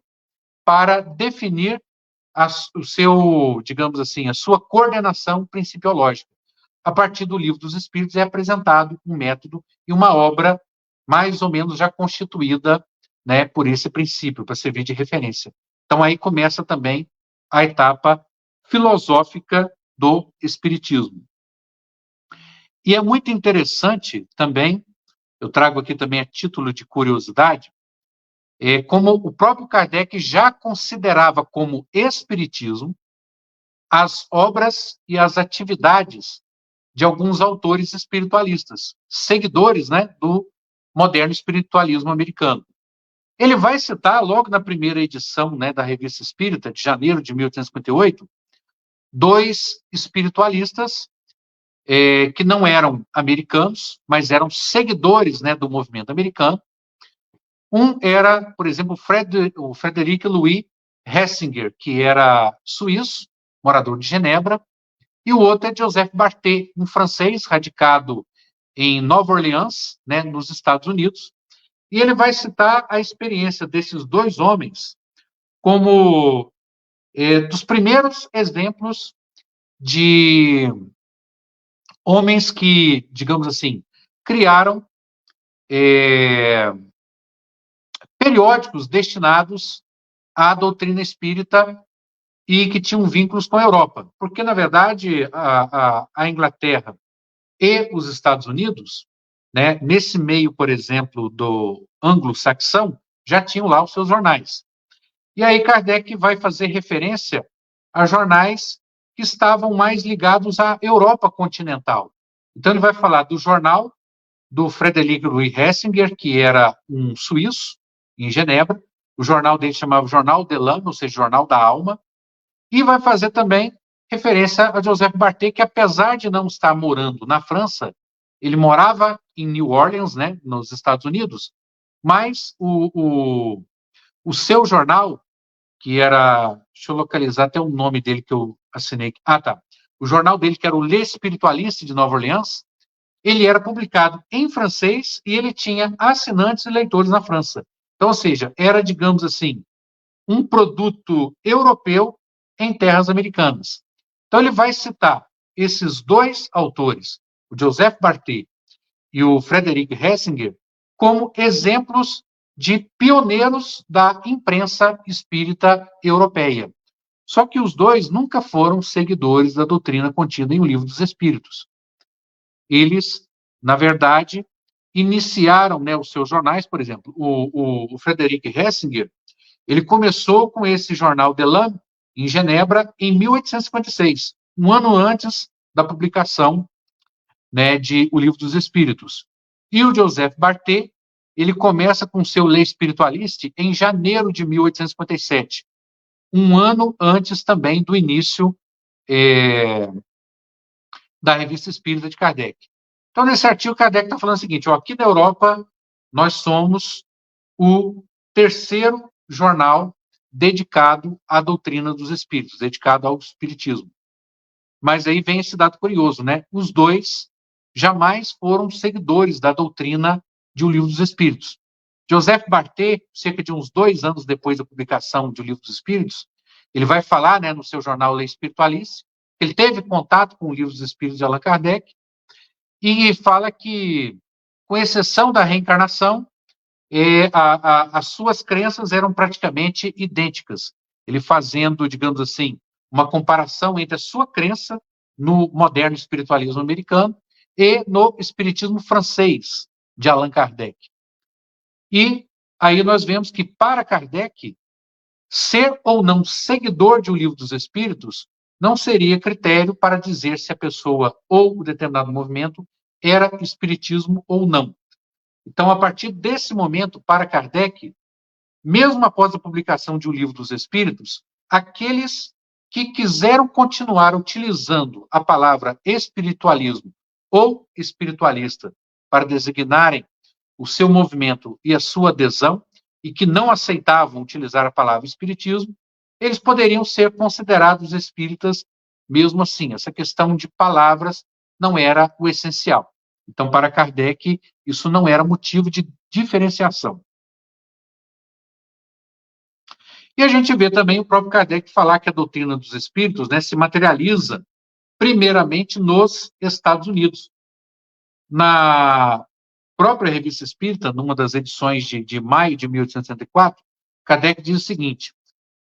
para definir o seu, digamos assim, a sua coordenação principiológica. A partir do Livro dos Espíritos é apresentado um método e uma obra mais ou menos já constituída, né, por esse princípio, para servir de referência. Então, aí começa também a etapa filosófica do Espiritismo. E é muito interessante também, eu trago aqui também a título de curiosidade, como o próprio Kardec já considerava como espiritismo as obras e as atividades de alguns autores espiritualistas, seguidores, né, do moderno espiritualismo americano. Ele vai citar, logo na primeira edição, né, da Revista Espírita, de janeiro de 1858, dois espiritualistas que não eram americanos, mas eram seguidores, né, do movimento americano. Um era, por exemplo, o Frederic Louis Hessinger, que era suíço, morador de Genebra, e o outro é Joseph Barthé, um francês radicado em Nova Orleans, né, nos Estados Unidos, e ele vai citar a experiência desses dois homens como dos primeiros exemplos de homens que, digamos assim, criaram periódicos destinados à doutrina espírita e que tinham vínculos com a Europa. Porque, na verdade, a Inglaterra e os Estados Unidos, né, nesse meio, por exemplo, do anglo-saxão, já tinham lá os seus jornais. E aí Kardec vai fazer referência a jornais que estavam mais ligados à Europa continental. Então, ele vai falar do jornal do Frederic Louis Hessinger, que era um suíço, em Genebra. O jornal dele chamava Jornal de l'Âme, ou seja, Jornal da Alma. E vai fazer também referência a Joseph Barthé, que apesar de não estar morando na França, ele morava em New Orleans, né, nos Estados Unidos, mas o seu jornal, que era, deixa eu localizar até o nome dele que eu assinei. O jornal dele, que era o Le Spiritualiste de Nova Orleans, ele era publicado em francês e ele tinha assinantes e leitores na França. Então, ou seja, era, digamos assim, um produto europeu em terras americanas. Então, ele vai citar esses dois autores, o Joseph Barthé e o Frederick Hessinger, como exemplos de pioneiros da imprensa espírita europeia. Só que os dois nunca foram seguidores da doutrina contida em O Livro dos Espíritos. Eles, na verdade, iniciaram, né, os seus jornais. Por exemplo, o Frederick Hessinger, ele começou com esse jornal de l'Âme, em Genebra, em 1856, um ano antes da publicação, né, de O Livro dos Espíritos. E o Joseph Barthé, ele começa com seu Le Spiritualiste em janeiro de 1857, um ano antes também do início da Revista Espírita de Kardec. Então, nesse artigo, Kardec está falando o seguinte: aqui na Europa, nós somos o terceiro jornal dedicado à doutrina dos espíritos, dedicado ao espiritismo. Mas aí vem esse dado curioso, né? Os dois jamais foram seguidores da doutrina de O Livro dos Espíritos. Joseph Barthé, cerca de uns 2 anos depois da publicação de O Livro dos Espíritos, ele vai falar, né, no seu jornal Le Spiritualiste, que ele teve contato com O Livro dos Espíritos de Allan Kardec, e fala que, com exceção da reencarnação, as suas crenças eram praticamente idênticas. Ele fazendo, digamos assim, uma comparação entre a sua crença no moderno espiritualismo americano e no espiritismo francês de Allan Kardec. E aí nós vemos que, para Kardec, ser ou não seguidor de O Livro dos Espíritos não seria critério para dizer se a pessoa ou o determinado movimento era espiritismo ou não. Então, a partir desse momento, para Kardec, mesmo após a publicação de O Livro dos Espíritos, aqueles que quiseram continuar utilizando a palavra espiritualismo ou espiritualista para designarem o seu movimento e a sua adesão, e que não aceitavam utilizar a palavra espiritismo, eles poderiam ser considerados espíritas mesmo assim. Essa questão de palavras não era o essencial. Então, para Kardec, isso não era motivo de diferenciação. E a gente vê também o próprio Kardec falar que a doutrina dos espíritos, né, se materializa primeiramente nos Estados Unidos. Na própria Revista Espírita, numa das edições de maio de 1864, Kardec diz o seguinte: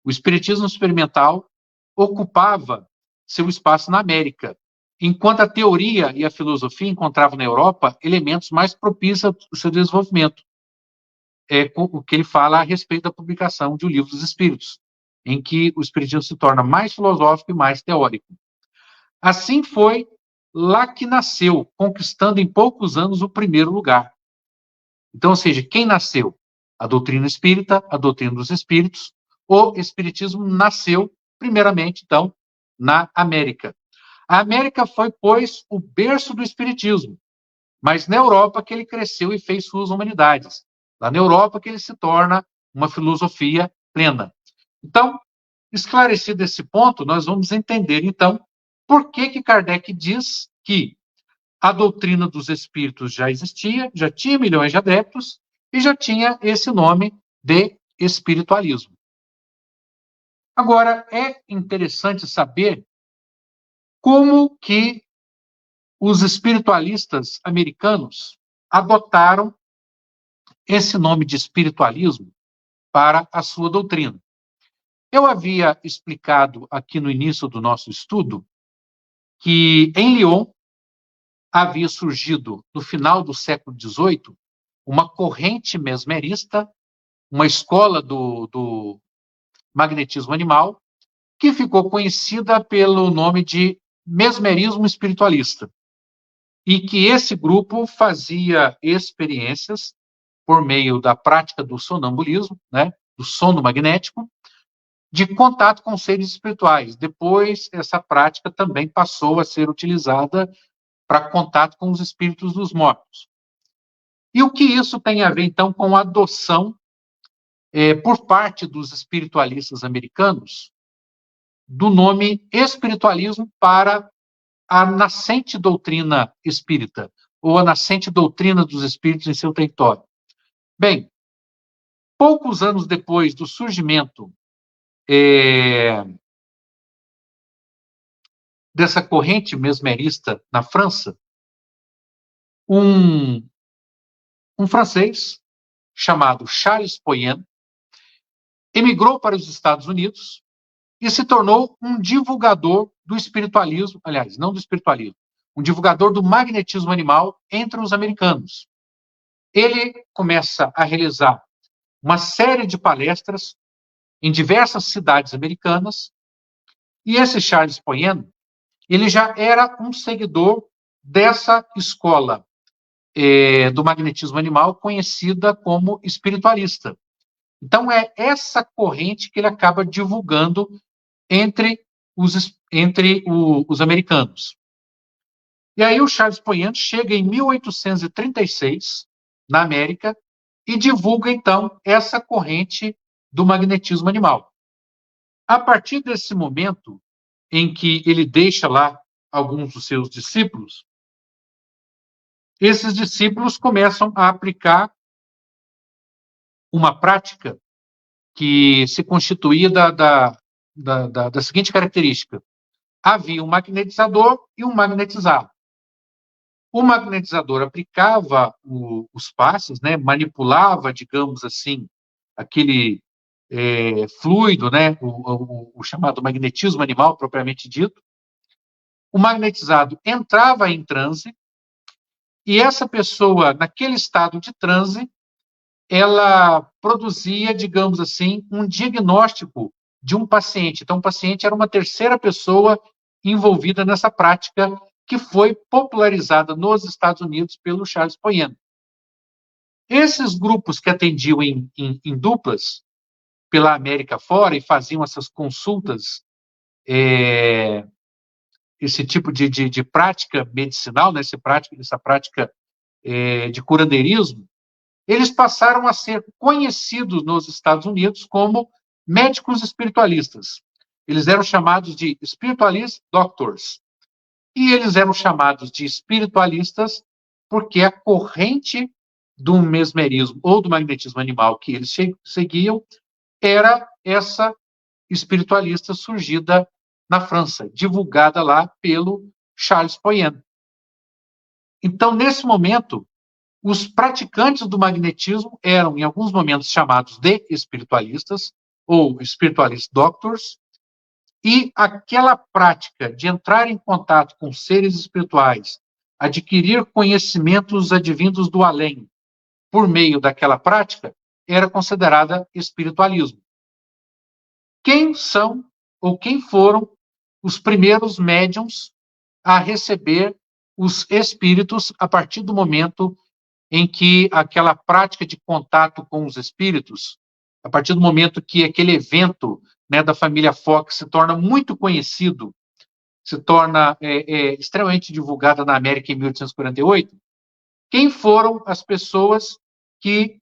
o espiritismo experimental ocupava seu espaço na América, enquanto a teoria e a filosofia encontravam na Europa elementos mais propícios ao seu desenvolvimento. É o que ele fala a respeito da publicação de O Livro dos Espíritos, em que o espiritismo se torna mais filosófico e mais teórico. Assim foi lá que nasceu, conquistando em poucos anos o primeiro lugar. Então, ou seja, quem nasceu? A doutrina espírita, a doutrina dos espíritos. O espiritismo nasceu, primeiramente, então, na América. A América foi, pois, o berço do espiritismo, mas na Europa que ele cresceu e fez suas humanidades. Lá na Europa que ele se torna uma filosofia plena. Então, esclarecido esse ponto, nós vamos entender, então, por que Kardec diz que a doutrina dos espíritos já existia, já tinha milhões de adeptos e já tinha esse nome de espiritualismo. Agora, é interessante saber como que os espiritualistas americanos adotaram esse nome de espiritualismo para a sua doutrina. Eu havia explicado aqui no início do nosso estudo que em Lyon havia surgido, no final do século XVIII, uma corrente mesmerista, uma escola do magnetismo animal, que ficou conhecida pelo nome de mesmerismo espiritualista, e que esse grupo fazia experiências por meio da prática do sonambulismo, né, do sono magnético, de contato com seres espirituais. Depois, essa prática também passou a ser utilizada para contato com os espíritos dos mortos. E o que isso tem a ver, então, com a adoção, por parte dos espiritualistas americanos, do nome espiritualismo para a nascente doutrina espírita, ou a nascente doutrina dos espíritos em seu território? Bem, poucos anos depois do surgimento dessa corrente mesmerista na França, um francês chamado Charles Poyen emigrou para os Estados Unidos e se tornou um divulgador do espiritualismo, aliás, não do espiritualismo, um divulgador do magnetismo animal entre os americanos. Ele começa a realizar uma série de palestras em diversas cidades americanas, e esse Charles Poyen, ele já era um seguidor dessa escola do magnetismo animal, conhecida como espiritualista. Então, é essa corrente que ele acaba divulgando entre os americanos. E aí o Charles Poyen chega em 1836, na América, e divulga, então, essa corrente do magnetismo animal. A partir desse momento em que ele deixa lá alguns dos seus discípulos, esses discípulos começam a aplicar uma prática que se constituía da seguinte característica: havia um magnetizador e um magnetizado. O magnetizador aplicava os passes, né, manipulava, digamos assim, aquele fluido, né, o chamado magnetismo animal, propriamente dito. O magnetizado entrava em transe, e essa pessoa, naquele estado de transe, ela produzia, digamos assim, um diagnóstico de um paciente. Então, o paciente era uma terceira pessoa envolvida nessa prática, que foi popularizada nos Estados Unidos pelo Charles Poyen. Esses grupos que atendiam em duplas pela América fora e faziam essas consultas, esse tipo de prática medicinal, né, essa prática de curandeirismo, eles passaram a ser conhecidos nos Estados Unidos como médicos espiritualistas. Eles eram chamados de spiritualist doctors. E eles eram chamados de espiritualistas porque a corrente do mesmerismo ou do magnetismo animal que eles seguiam era essa espiritualista surgida na França, divulgada lá pelo Charles Poyen. Então, nesse momento, os praticantes do magnetismo eram, em alguns momentos, chamados de espiritualistas ou spiritualist doctors, e aquela prática de entrar em contato com seres espirituais, adquirir conhecimentos advindos do além, por meio daquela prática, era considerada espiritualismo. Quem são ou quem foram os primeiros médiums a receber os espíritos a partir do momento em que aquela prática de contato com os espíritos, a partir do momento que aquele evento, né, da família Fox se torna muito conhecido, se torna extremamente divulgada na América em 1848, quem foram as pessoas que,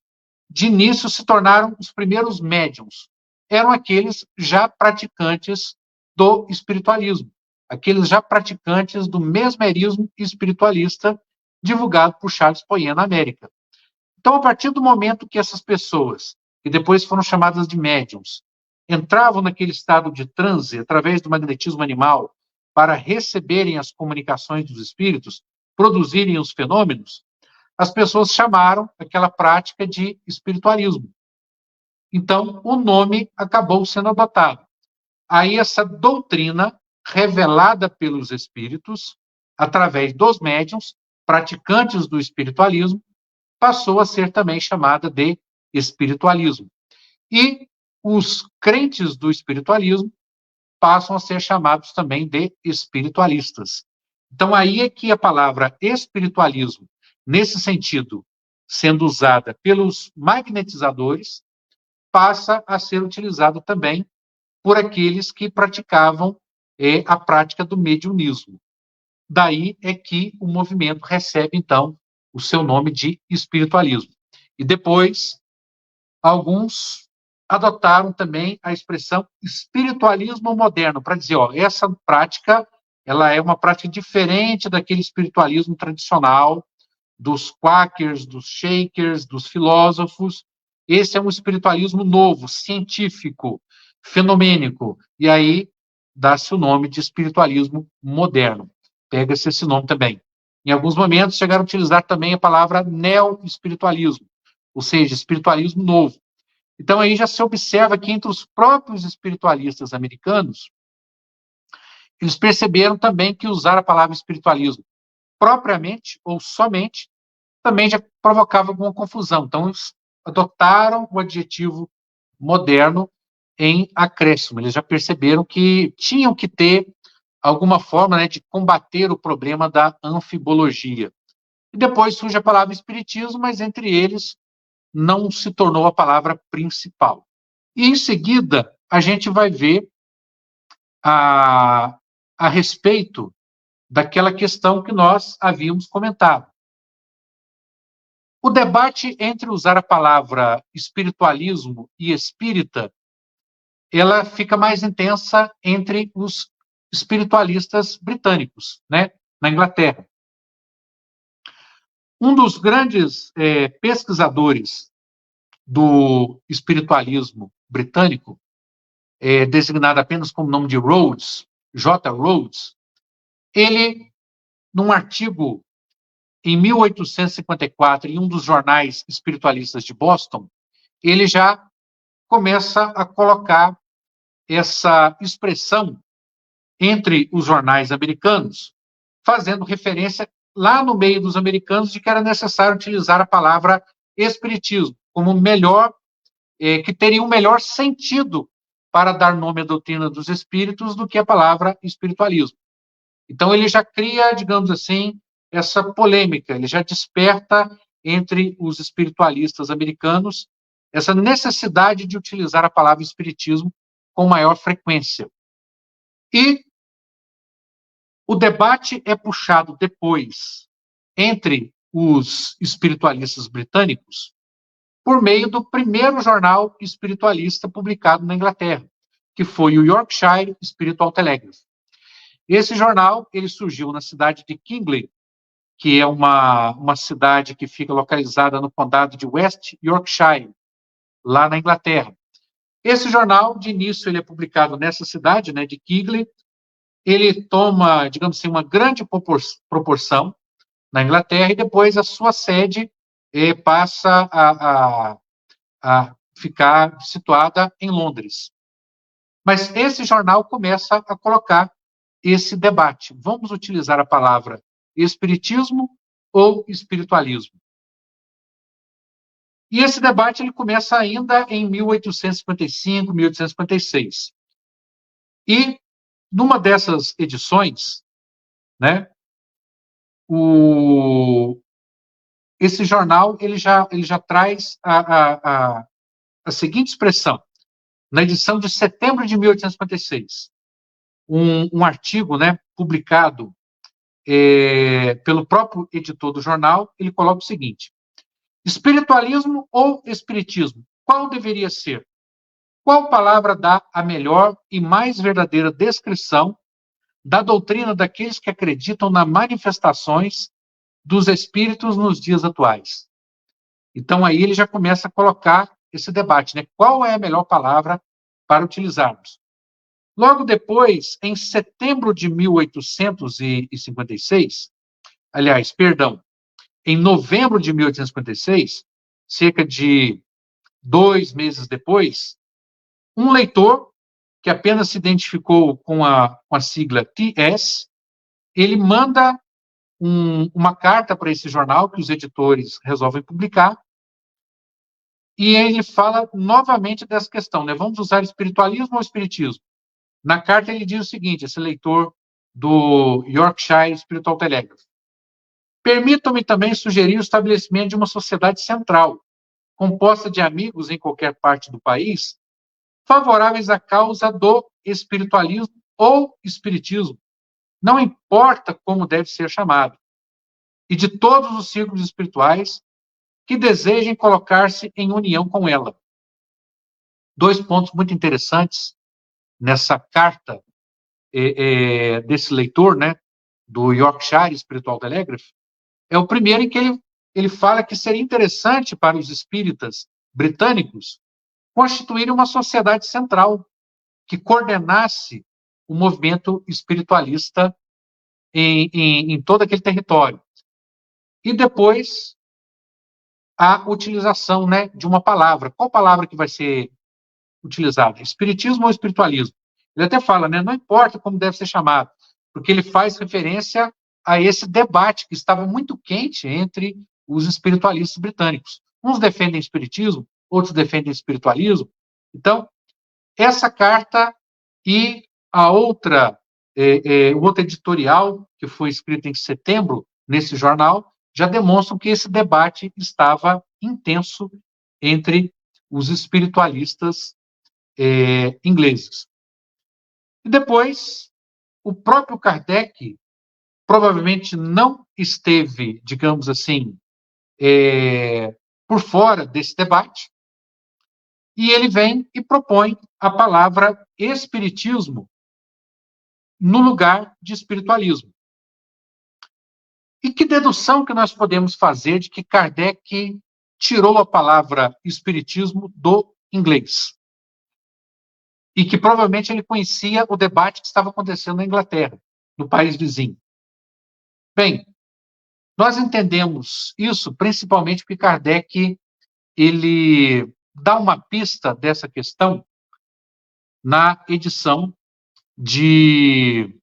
de início, se tornaram os primeiros médiums? Eram aqueles já praticantes do espiritualismo, aqueles já praticantes do mesmerismo espiritualista divulgado por Charles Poyen na América. Então, a partir do momento que essas pessoas, que depois foram chamadas de médiums, entravam naquele estado de transe através do magnetismo animal para receberem as comunicações dos espíritos, produzirem os fenômenos, as pessoas chamaram aquela prática de espiritualismo. Então, o nome acabou sendo adotado. Aí essa doutrina, revelada pelos espíritos, através dos médiuns, praticantes do espiritualismo, passou a ser também chamada de espiritualismo. E os crentes do espiritualismo passam a ser chamados também de espiritualistas. Então, aí é que a palavra espiritualismo, nesse sentido sendo usada pelos magnetizadores, passa a ser utilizada também por aqueles que praticavam a prática do mediunismo. Daí é que o movimento recebe, então, o seu nome de espiritualismo. E depois, alguns adotaram também a expressão espiritualismo moderno, para dizer, ó, essa prática ela é uma prática diferente daquele espiritualismo tradicional, dos quakers, dos shakers, dos filósofos. Esse é um espiritualismo novo, científico, fenomênico. E aí dá-se o nome de espiritualismo moderno. Pega-se esse nome também. Em alguns momentos chegaram a utilizar também a palavra neo-espiritualismo, ou seja, espiritualismo novo. Então aí já se observa que entre os próprios espiritualistas americanos, eles perceberam também que usar a palavra espiritualismo propriamente ou somente também já provocava alguma confusão. Então, eles adotaram o adjetivo moderno em acréscimo. Eles já perceberam que tinham que ter alguma forma, né, de combater o problema da anfibologia. E depois surge a palavra espiritismo, mas entre eles não se tornou a palavra principal. E em seguida, a gente vai ver a respeito daquela questão que nós havíamos comentado. O debate entre usar a palavra espiritualismo e espírita, ela fica mais intensa entre os espiritualistas britânicos, né, na Inglaterra. Um dos grandes pesquisadores do espiritualismo britânico, designado apenas como nome de Rhodes, J. Rhodes, ele, num artigo em 1854, em um dos jornais espiritualistas de Boston, ele já começa a colocar essa expressão entre os jornais americanos, fazendo referência lá no meio dos americanos de que era necessário utilizar a palavra espiritismo como melhor, que teria um melhor sentido para dar nome à doutrina dos espíritos do que a palavra espiritualismo. Então ele já cria, digamos assim, essa polêmica, ele já desperta entre os espiritualistas americanos essa necessidade de utilizar a palavra espiritismo com maior frequência. E o debate é puxado depois entre os espiritualistas britânicos por meio do primeiro jornal espiritualista publicado na Inglaterra, que foi o Yorkshire Spiritual Telegraph. Esse jornal ele surgiu na cidade de Kingley, que é uma cidade que fica localizada no condado de West Yorkshire, lá na Inglaterra. Esse jornal, de início, ele é publicado nessa cidade, né, de Kingley. Ele toma, digamos assim, uma grande proporção na Inglaterra e depois a sua sede passa a ficar situada em Londres. Mas esse jornal começa a colocar esse debate. Vamos utilizar a palavra espiritismo ou espiritualismo? E esse debate ele começa ainda em 1855, 1856. E numa dessas edições, né, esse jornal ele já traz a seguinte expressão. Na edição de setembro de 1856, um artigo, né, publicado pelo próprio editor do jornal, ele coloca o seguinte: espiritualismo ou espiritismo? Qual deveria ser? Qual palavra dá a melhor e mais verdadeira descrição da doutrina daqueles que acreditam nas manifestações dos espíritos nos dias atuais? Então, aí ele já começa a colocar esse debate, né? Qual é a melhor palavra para utilizarmos? Logo depois, em setembro de 1856, aliás, perdão, em novembro de 1856, cerca de 2 meses depois, um leitor, que apenas se identificou com a sigla TS, ele manda uma carta para esse jornal, que os editores resolvem publicar, e ele fala novamente dessa questão, né? Vamos usar espiritualismo ou espiritismo? Na carta ele diz o seguinte, esse leitor do Yorkshire Spiritual Telegraph: Permitam-me também sugerir o estabelecimento de uma sociedade central, composta de amigos em qualquer parte do país, favoráveis à causa do espiritualismo ou espiritismo, não importa como deve ser chamado, e de todos os círculos espirituais que desejem colocar-se em união com ela. Dois pontos muito interessantes nessa carta desse leitor, né, do Yorkshire Spiritual Telegraph, é o primeiro em que ele fala que seria interessante para os espíritas britânicos constituírem uma sociedade central que coordenasse o movimento espiritualista em todo aquele território. E depois, a utilização, né, de uma palavra. Qual palavra que vai ser utilizada? Espiritismo ou espiritualismo? Ele até fala, né, não importa como deve ser chamado, porque ele faz referência a esse debate que estava muito quente entre os espiritualistas britânicos. Uns defendem espiritismo, outros defendem espiritualismo. Então, essa carta e a outra, o outro editorial, que foi escrito em setembro, nesse jornal, já demonstram que esse debate estava intenso entre os espiritualistas ingleses. E depois, o próprio Kardec provavelmente não esteve, digamos assim, por fora desse debate, e ele vem e propõe a palavra espiritismo no lugar de espiritualismo. E que dedução que nós podemos fazer de que Kardec tirou a palavra espiritismo do inglês? E que provavelmente ele conhecia o debate que estava acontecendo na Inglaterra, no país vizinho. Bem, nós entendemos isso principalmente porque Kardec ele dá uma pista dessa questão na edição de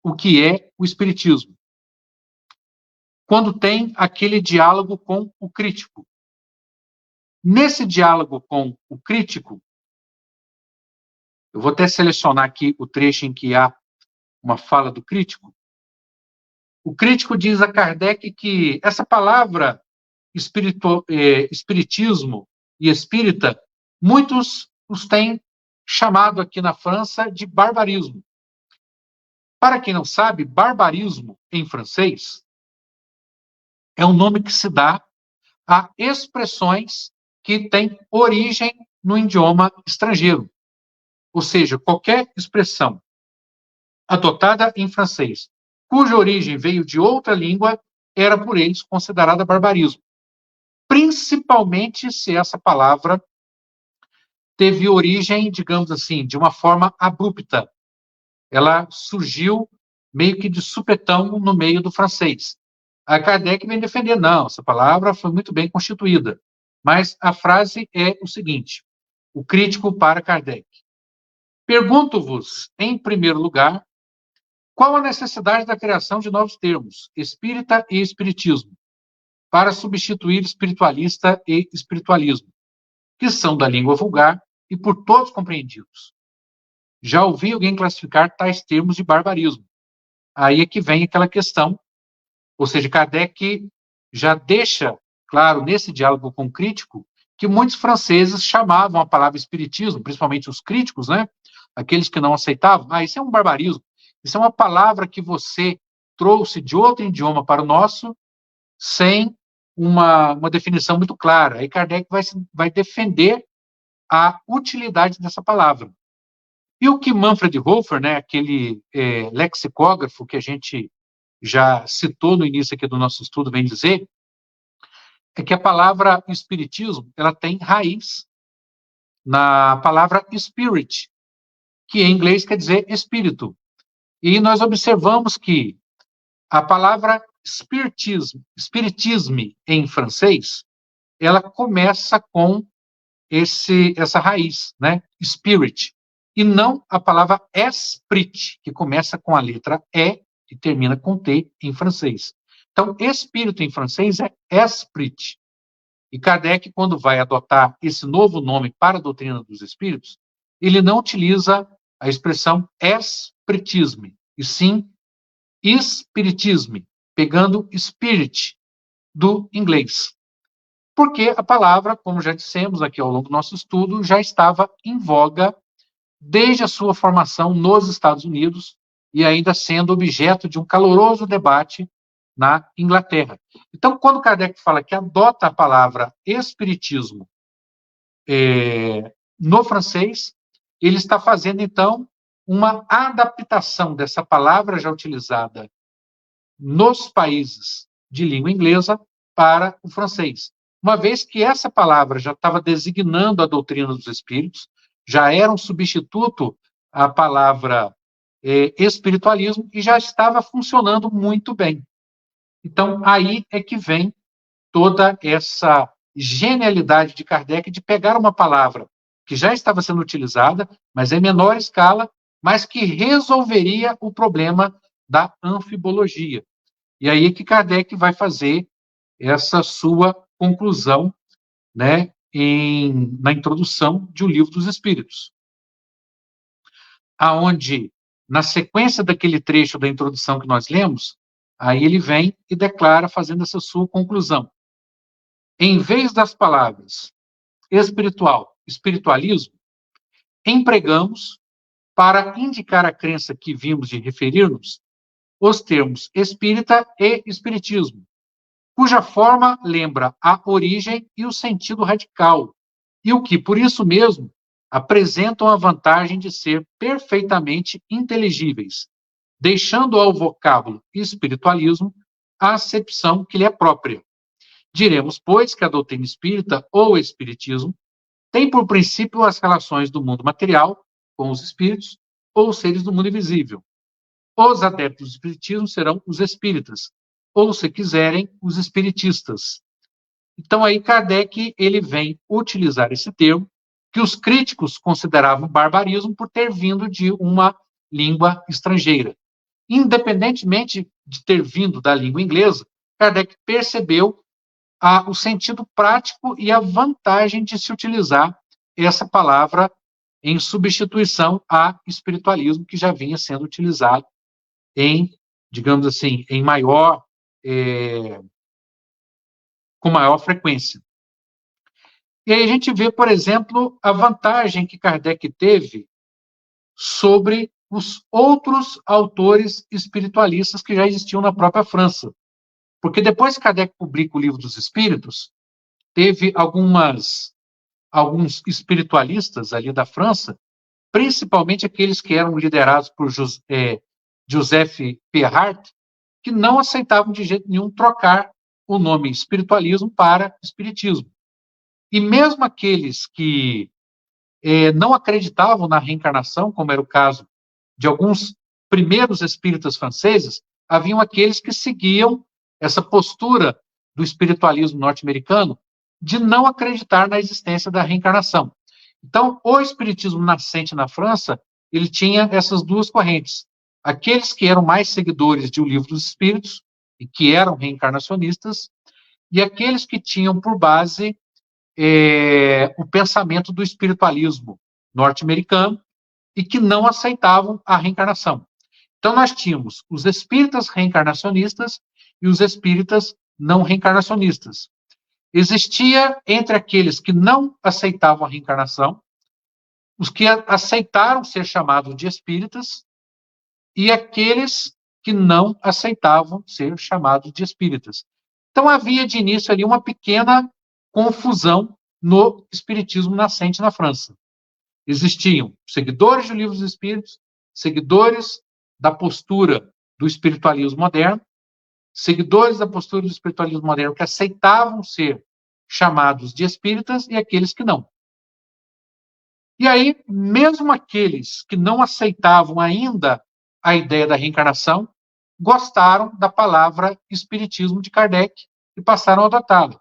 O que é o Espiritismo, quando tem aquele diálogo com o crítico. Nesse diálogo com o crítico, eu vou até selecionar aqui o trecho em que há uma fala do crítico. O crítico diz a Kardec que essa palavra espiritismo e espírita, muitos os têm chamado aqui na França de barbarismo. Para quem não sabe, barbarismo em francês é um nome que se dá a expressões que têm origem no idioma estrangeiro. Ou seja, qualquer expressão adotada em francês, cuja origem veio de outra língua, era por eles considerada barbarismo. Principalmente se essa palavra teve origem, digamos assim, de uma forma abrupta. Ela surgiu meio que de supetão no meio do francês. A Kardec vem defender, não, essa palavra foi muito bem constituída. Mas a frase é o seguinte, o crítico para Kardec. Pergunto-vos, em primeiro lugar, qual a necessidade da criação de novos termos, espírita e espiritismo, para substituir espiritualista e espiritualismo, que são da língua vulgar e por todos compreendidos. Já ouvi alguém classificar tais termos de barbarismo. Aí é que vem aquela questão, ou seja, Kardec já deixa claro nesse diálogo com o crítico que muitos franceses chamavam a palavra espiritismo, principalmente os críticos, né? Aqueles que não aceitavam, isso é um barbarismo, isso é uma palavra que você trouxe de outro idioma para o nosso sem uma definição muito clara. Aí Kardec vai defender a utilidade dessa palavra. E o que Manfred Hofer, né, aquele lexicógrafo que a gente já citou no início aqui do nosso estudo, vem dizer, é que a palavra espiritismo, ela tem raiz na palavra spirit, que em inglês quer dizer espírito. E nós observamos que a palavra spiritisme em francês, ela começa com essa raiz, né, spirit, e não a palavra esprit, que começa com a letra E e termina com T em francês. Então, espírito em francês é esprit. E Kardec, quando vai adotar esse novo nome para a doutrina dos espíritos, ele não utiliza a expressão espiritisme, e sim espiritisme, pegando spirit do inglês. Porque a palavra, como já dissemos aqui ao longo do nosso estudo, já estava em voga desde a sua formação nos Estados Unidos e ainda sendo objeto de um caloroso debate na Inglaterra. Então, quando Kardec fala que adota a palavra espiritismo no francês, ele está fazendo, então, uma adaptação dessa palavra já utilizada nos países de língua inglesa para o francês. Uma vez que essa palavra já estava designando a doutrina dos espíritos, já era um substituto à palavra espiritualismo e já estava funcionando muito bem. Então, aí é que vem toda essa genialidade de Kardec de pegar uma palavra que já estava sendo utilizada, mas em menor escala, mas que resolveria o problema da anfibologia. E aí é que Kardec vai fazer essa sua conclusão, né, na introdução de O Livro dos Espíritos, aonde, na sequência daquele trecho da introdução que nós lemos, aí ele vem e declara, fazendo essa sua conclusão. Em vez das palavras espiritual, espiritualismo, empregamos, para indicar a crença que vimos de referir-nos, os termos espírita e espiritismo, cuja forma lembra a origem e o sentido radical, e o que, por isso mesmo, apresentam a vantagem de ser perfeitamente inteligíveis, deixando ao vocábulo espiritualismo a acepção que lhe é própria. Diremos, pois, que a doutrina espírita ou espiritismo tem por princípio as relações do mundo material com os espíritos ou seres do mundo invisível. Os adeptos do espiritismo serão os espíritas, ou, se quiserem, os espiritistas. Então, aí Kardec ele vem utilizar esse termo que os críticos consideravam barbarismo por ter vindo de uma língua estrangeira. Independentemente de ter vindo da língua inglesa, Kardec percebeu o sentido prático e a vantagem de se utilizar essa palavra em substituição a espiritualismo, que já vinha sendo utilizado em, digamos assim, em com maior frequência. E aí a gente vê, por exemplo, a vantagem que Kardec teve sobre os outros autores espiritualistas que já existiam na própria França. Porque depois que Kardec publica o Livro dos Espíritos, teve alguns espiritualistas ali da França, principalmente aqueles que eram liderados por Joseph Pierrart, que não aceitavam de jeito nenhum trocar o nome espiritualismo para espiritismo. E mesmo aqueles que não acreditavam na reencarnação, como era o caso de alguns primeiros espíritas franceses, haviam aqueles que seguiam essa postura do espiritualismo norte-americano de não acreditar na existência da reencarnação. Então, o espiritismo nascente na França, ele tinha essas duas correntes. Aqueles que eram mais seguidores de O Livro dos Espíritos, e que eram reencarnacionistas, e aqueles que tinham por base o pensamento do espiritualismo norte-americano, e que não aceitavam a reencarnação. Então, nós tínhamos os espíritas reencarnacionistas e os espíritas não reencarnacionistas. Existia entre aqueles que não aceitavam a reencarnação, os que aceitaram ser chamados de espíritas, e aqueles que não aceitavam ser chamados de espíritas. Então, havia de início ali uma pequena confusão no espiritismo nascente na França. Existiam seguidores do Livro dos Espíritos, seguidores da postura do espiritualismo moderno, seguidores da postura do espiritualismo moderno que aceitavam ser chamados de espíritas e aqueles que não. E aí, mesmo aqueles que não aceitavam ainda a ideia da reencarnação, gostaram da palavra espiritismo de Kardec e passaram a adotá-la.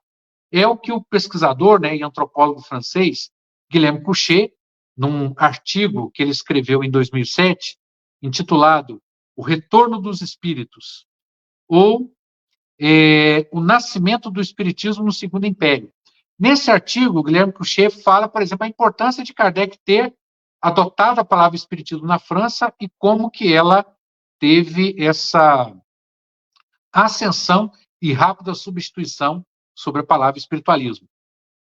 É o que o pesquisador, e antropólogo francês, Guilherme Couchet, num artigo que ele escreveu em 2007, intitulado O Retorno dos Espíritos, ou O Nascimento do Espiritismo no Segundo Império. Nesse artigo, Guilherme Couchet fala, por exemplo, a importância de Kardec ter adotado a palavra espiritismo na França e como que ela teve essa ascensão e rápida substituição sobre a palavra espiritualismo.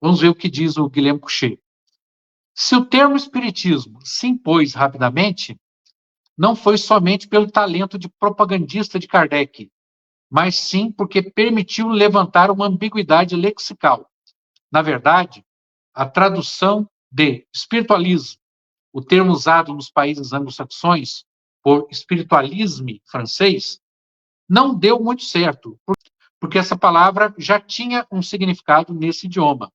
Vamos ver o que diz o Guilherme Couchet. Se o termo espiritismo se impôs rapidamente, não foi somente pelo talento de propagandista de Kardec, mas sim porque permitiu levantar uma ambiguidade lexical. Na verdade, a tradução de espiritualismo, o termo usado nos países anglo-saxões por espiritualisme francês, não deu muito certo, porque essa palavra já tinha um significado nesse idioma.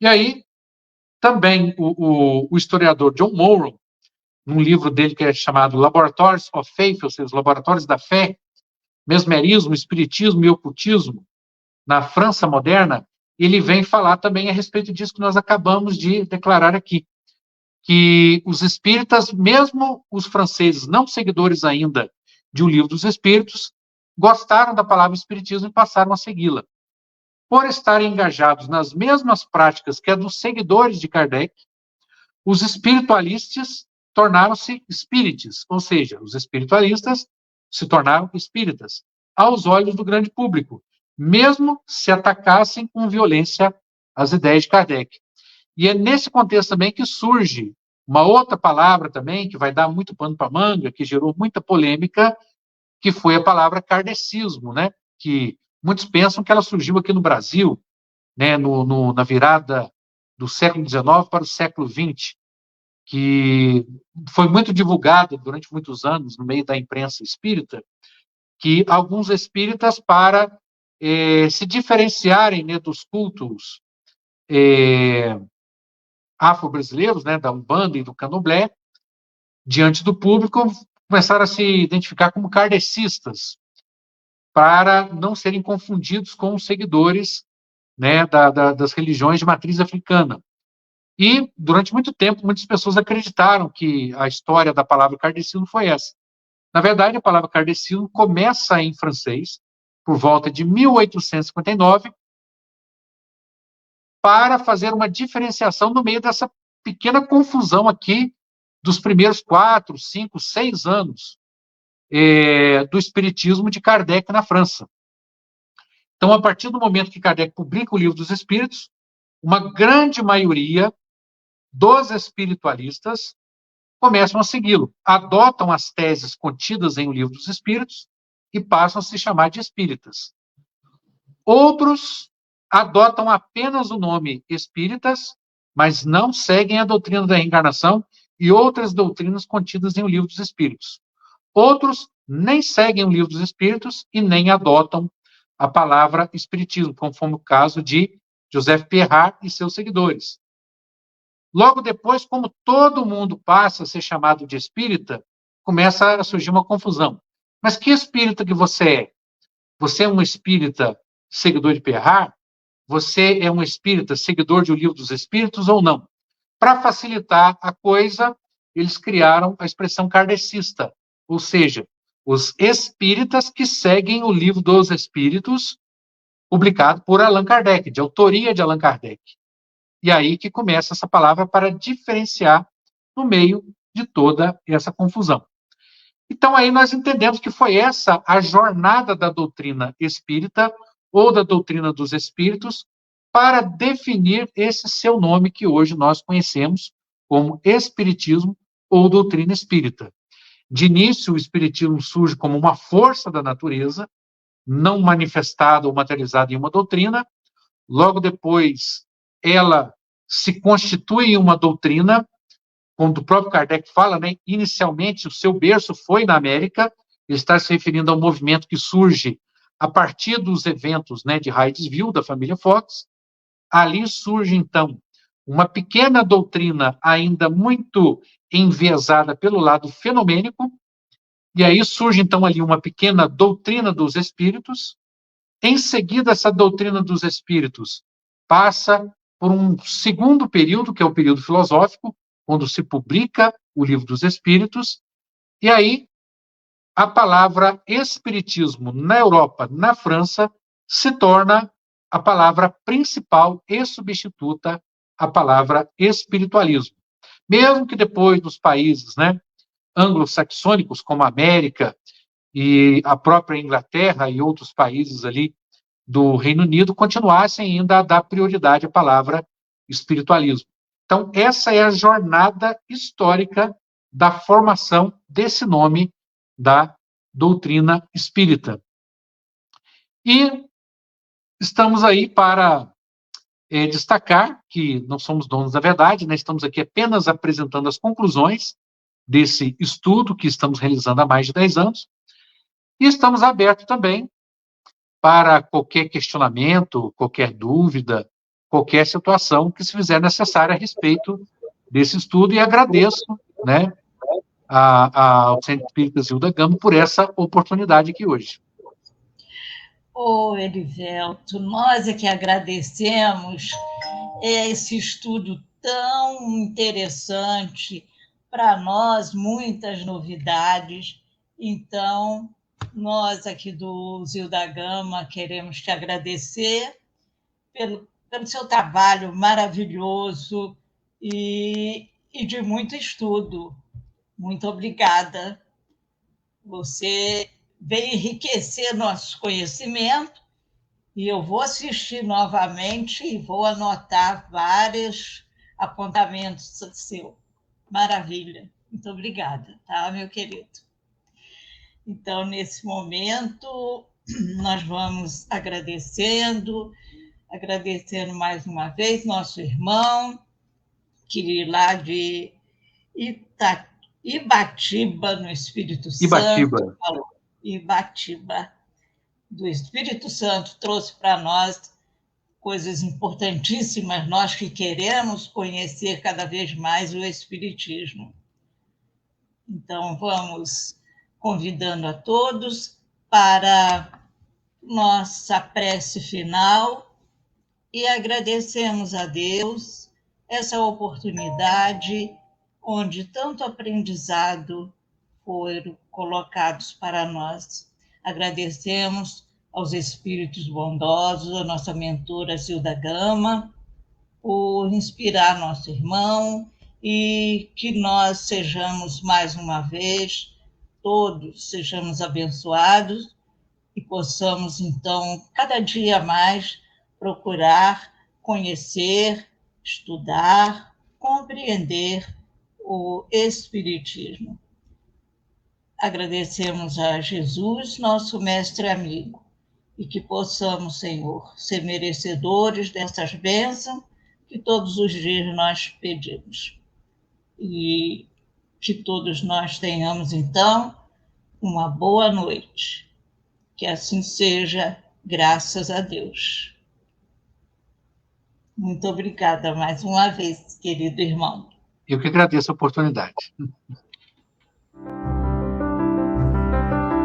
E aí, também o historiador John Morrow, num livro dele que é chamado Laboratories of Faith, ou seja, os Laboratórios da Fé, Mesmerismo, Espiritismo e Ocultismo, na França moderna, ele vem falar também a respeito disso que nós acabamos de declarar aqui, que os espíritas, mesmo os franceses não seguidores ainda de O Livro dos Espíritos, gostaram da palavra espiritismo e passaram a segui-la. Por estarem engajados nas mesmas práticas que a dos seguidores de Kardec, os espiritualistas tornaram-se espírites, ou seja, os espiritualistas se tornaram espíritas, aos olhos do grande público, mesmo se atacassem com violência as ideias de Kardec. E é nesse contexto também que surge uma outra palavra também, que vai dar muito pano para manga, que gerou muita polêmica, que foi a palavra kardecismo, né? Que muitos pensam que ela surgiu aqui no Brasil, né? Na virada do século XIX para o século XX, que foi muito divulgado durante muitos anos no meio da imprensa espírita, que alguns espíritas, para se diferenciarem, né, dos cultos afro-brasileiros, né, da Umbanda e do Candomblé, diante do público, começaram a se identificar como kardecistas, para não serem confundidos com os seguidores, né, das religiões de matriz africana. E, durante muito tempo, muitas pessoas acreditaram que a história da palavra kardecismo foi essa. Na verdade, a palavra kardecismo começa em francês, por volta de 1859, para fazer uma diferenciação no meio dessa pequena confusão aqui dos primeiros 4, 5, 6 anos do espiritismo de Kardec na França. Então, a partir do momento que Kardec publica o Livro dos Espíritos, uma grande maioria dos espiritualistas começam a segui-lo, adotam as teses contidas em O Livro dos Espíritos e passam a se chamar de espíritas. Outros adotam apenas o nome espíritas, mas não seguem a doutrina da reencarnação e outras doutrinas contidas em O Livro dos Espíritos. Outros nem seguem O Livro dos Espíritos e nem adotam a palavra espiritismo, como foi o caso de Joseph Pirard e seus seguidores. Logo depois, como todo mundo passa a ser chamado de espírita, começa a surgir uma confusão. Mas que espírita que você é? Você é um espírita seguidor de Pirard? Você é um espírita seguidor de O Livro dos Espíritos ou não? Para facilitar a coisa, eles criaram a expressão kardecista, ou seja, os espíritas que seguem o Livro dos Espíritos, publicado por Allan Kardec, de autoria de Allan Kardec. E aí que começa essa palavra para diferenciar no meio de toda essa confusão. Então, aí nós entendemos que foi essa a jornada da doutrina espírita, ou da doutrina dos espíritos, para definir esse seu nome que hoje nós conhecemos como espiritismo ou doutrina espírita. De início, o espiritismo surge como uma força da natureza, não manifestada ou materializada em uma doutrina. Logo depois, ela se constitui em uma doutrina, como o próprio Kardec fala, né? Inicialmente o seu berço foi na América, ele está se referindo ao movimento que surge a partir dos eventos, né, de Hydesville, da família Fox. Ali surge, então, uma pequena doutrina ainda muito enviesada pelo lado fenomênico, e aí surge, então, ali uma pequena doutrina dos espíritos. Em seguida, essa doutrina dos espíritos passa por um segundo período, que é o período filosófico, quando se publica o Livro dos Espíritos, e aí a palavra espiritismo na Europa, na França, se torna a palavra principal e substituta a palavra espiritualismo. Mesmo que depois nos países, né, anglo-saxônicos, como a América e a própria Inglaterra e outros países ali do Reino Unido continuassem ainda a dar prioridade à palavra espiritualismo. Então, essa é a jornada histórica da formação desse nome da doutrina espírita. E estamos aí para destacar que não somos donos da verdade, né? Estamos aqui apenas apresentando as conclusões desse estudo que estamos realizando há mais de 10 anos, e estamos abertos também para qualquer questionamento, qualquer dúvida, qualquer situação que se fizer necessária a respeito desse estudo, e agradeço, né, ao Centro Espírita Zilda Gama por essa oportunidade aqui hoje. Ô, Erivelto, nós é que agradecemos esse estudo tão interessante, para nós, muitas novidades. Então, nós aqui do Zilda Gama queremos te agradecer pelo seu trabalho maravilhoso e de muito estudo. Muito obrigada. Você veio enriquecer nosso conhecimento, e eu vou assistir novamente e vou anotar vários apontamentos seus. Maravilha. Muito obrigada, tá, meu querido? Então, nesse momento, nós vamos agradecendo mais uma vez nosso irmão, que lá de Ibatiba, no Espírito Santo, falou. Ibatiba, do Espírito Santo, trouxe para nós coisas importantíssimas, nós que queremos conhecer cada vez mais o Espiritismo. Então, vamos convidando a todos para nossa prece final e agradecemos a Deus essa oportunidade onde tanto aprendizado foram colocados para nós. Agradecemos aos espíritos bondosos, a nossa mentora Zilda Gama, por inspirar nosso irmão, e que nós sejamos, mais uma vez, todos sejamos abençoados e possamos, então, cada dia mais procurar conhecer, estudar, compreender o Espiritismo. Agradecemos a Jesus, nosso mestre amigo, e que possamos, Senhor, ser merecedores dessas bênçãos que todos os dias nós pedimos. E que todos nós tenhamos, então, uma boa noite. Que assim seja, graças a Deus. Muito obrigada mais uma vez, querido irmão. Eu que agradeço a oportunidade.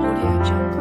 Audio Jungle.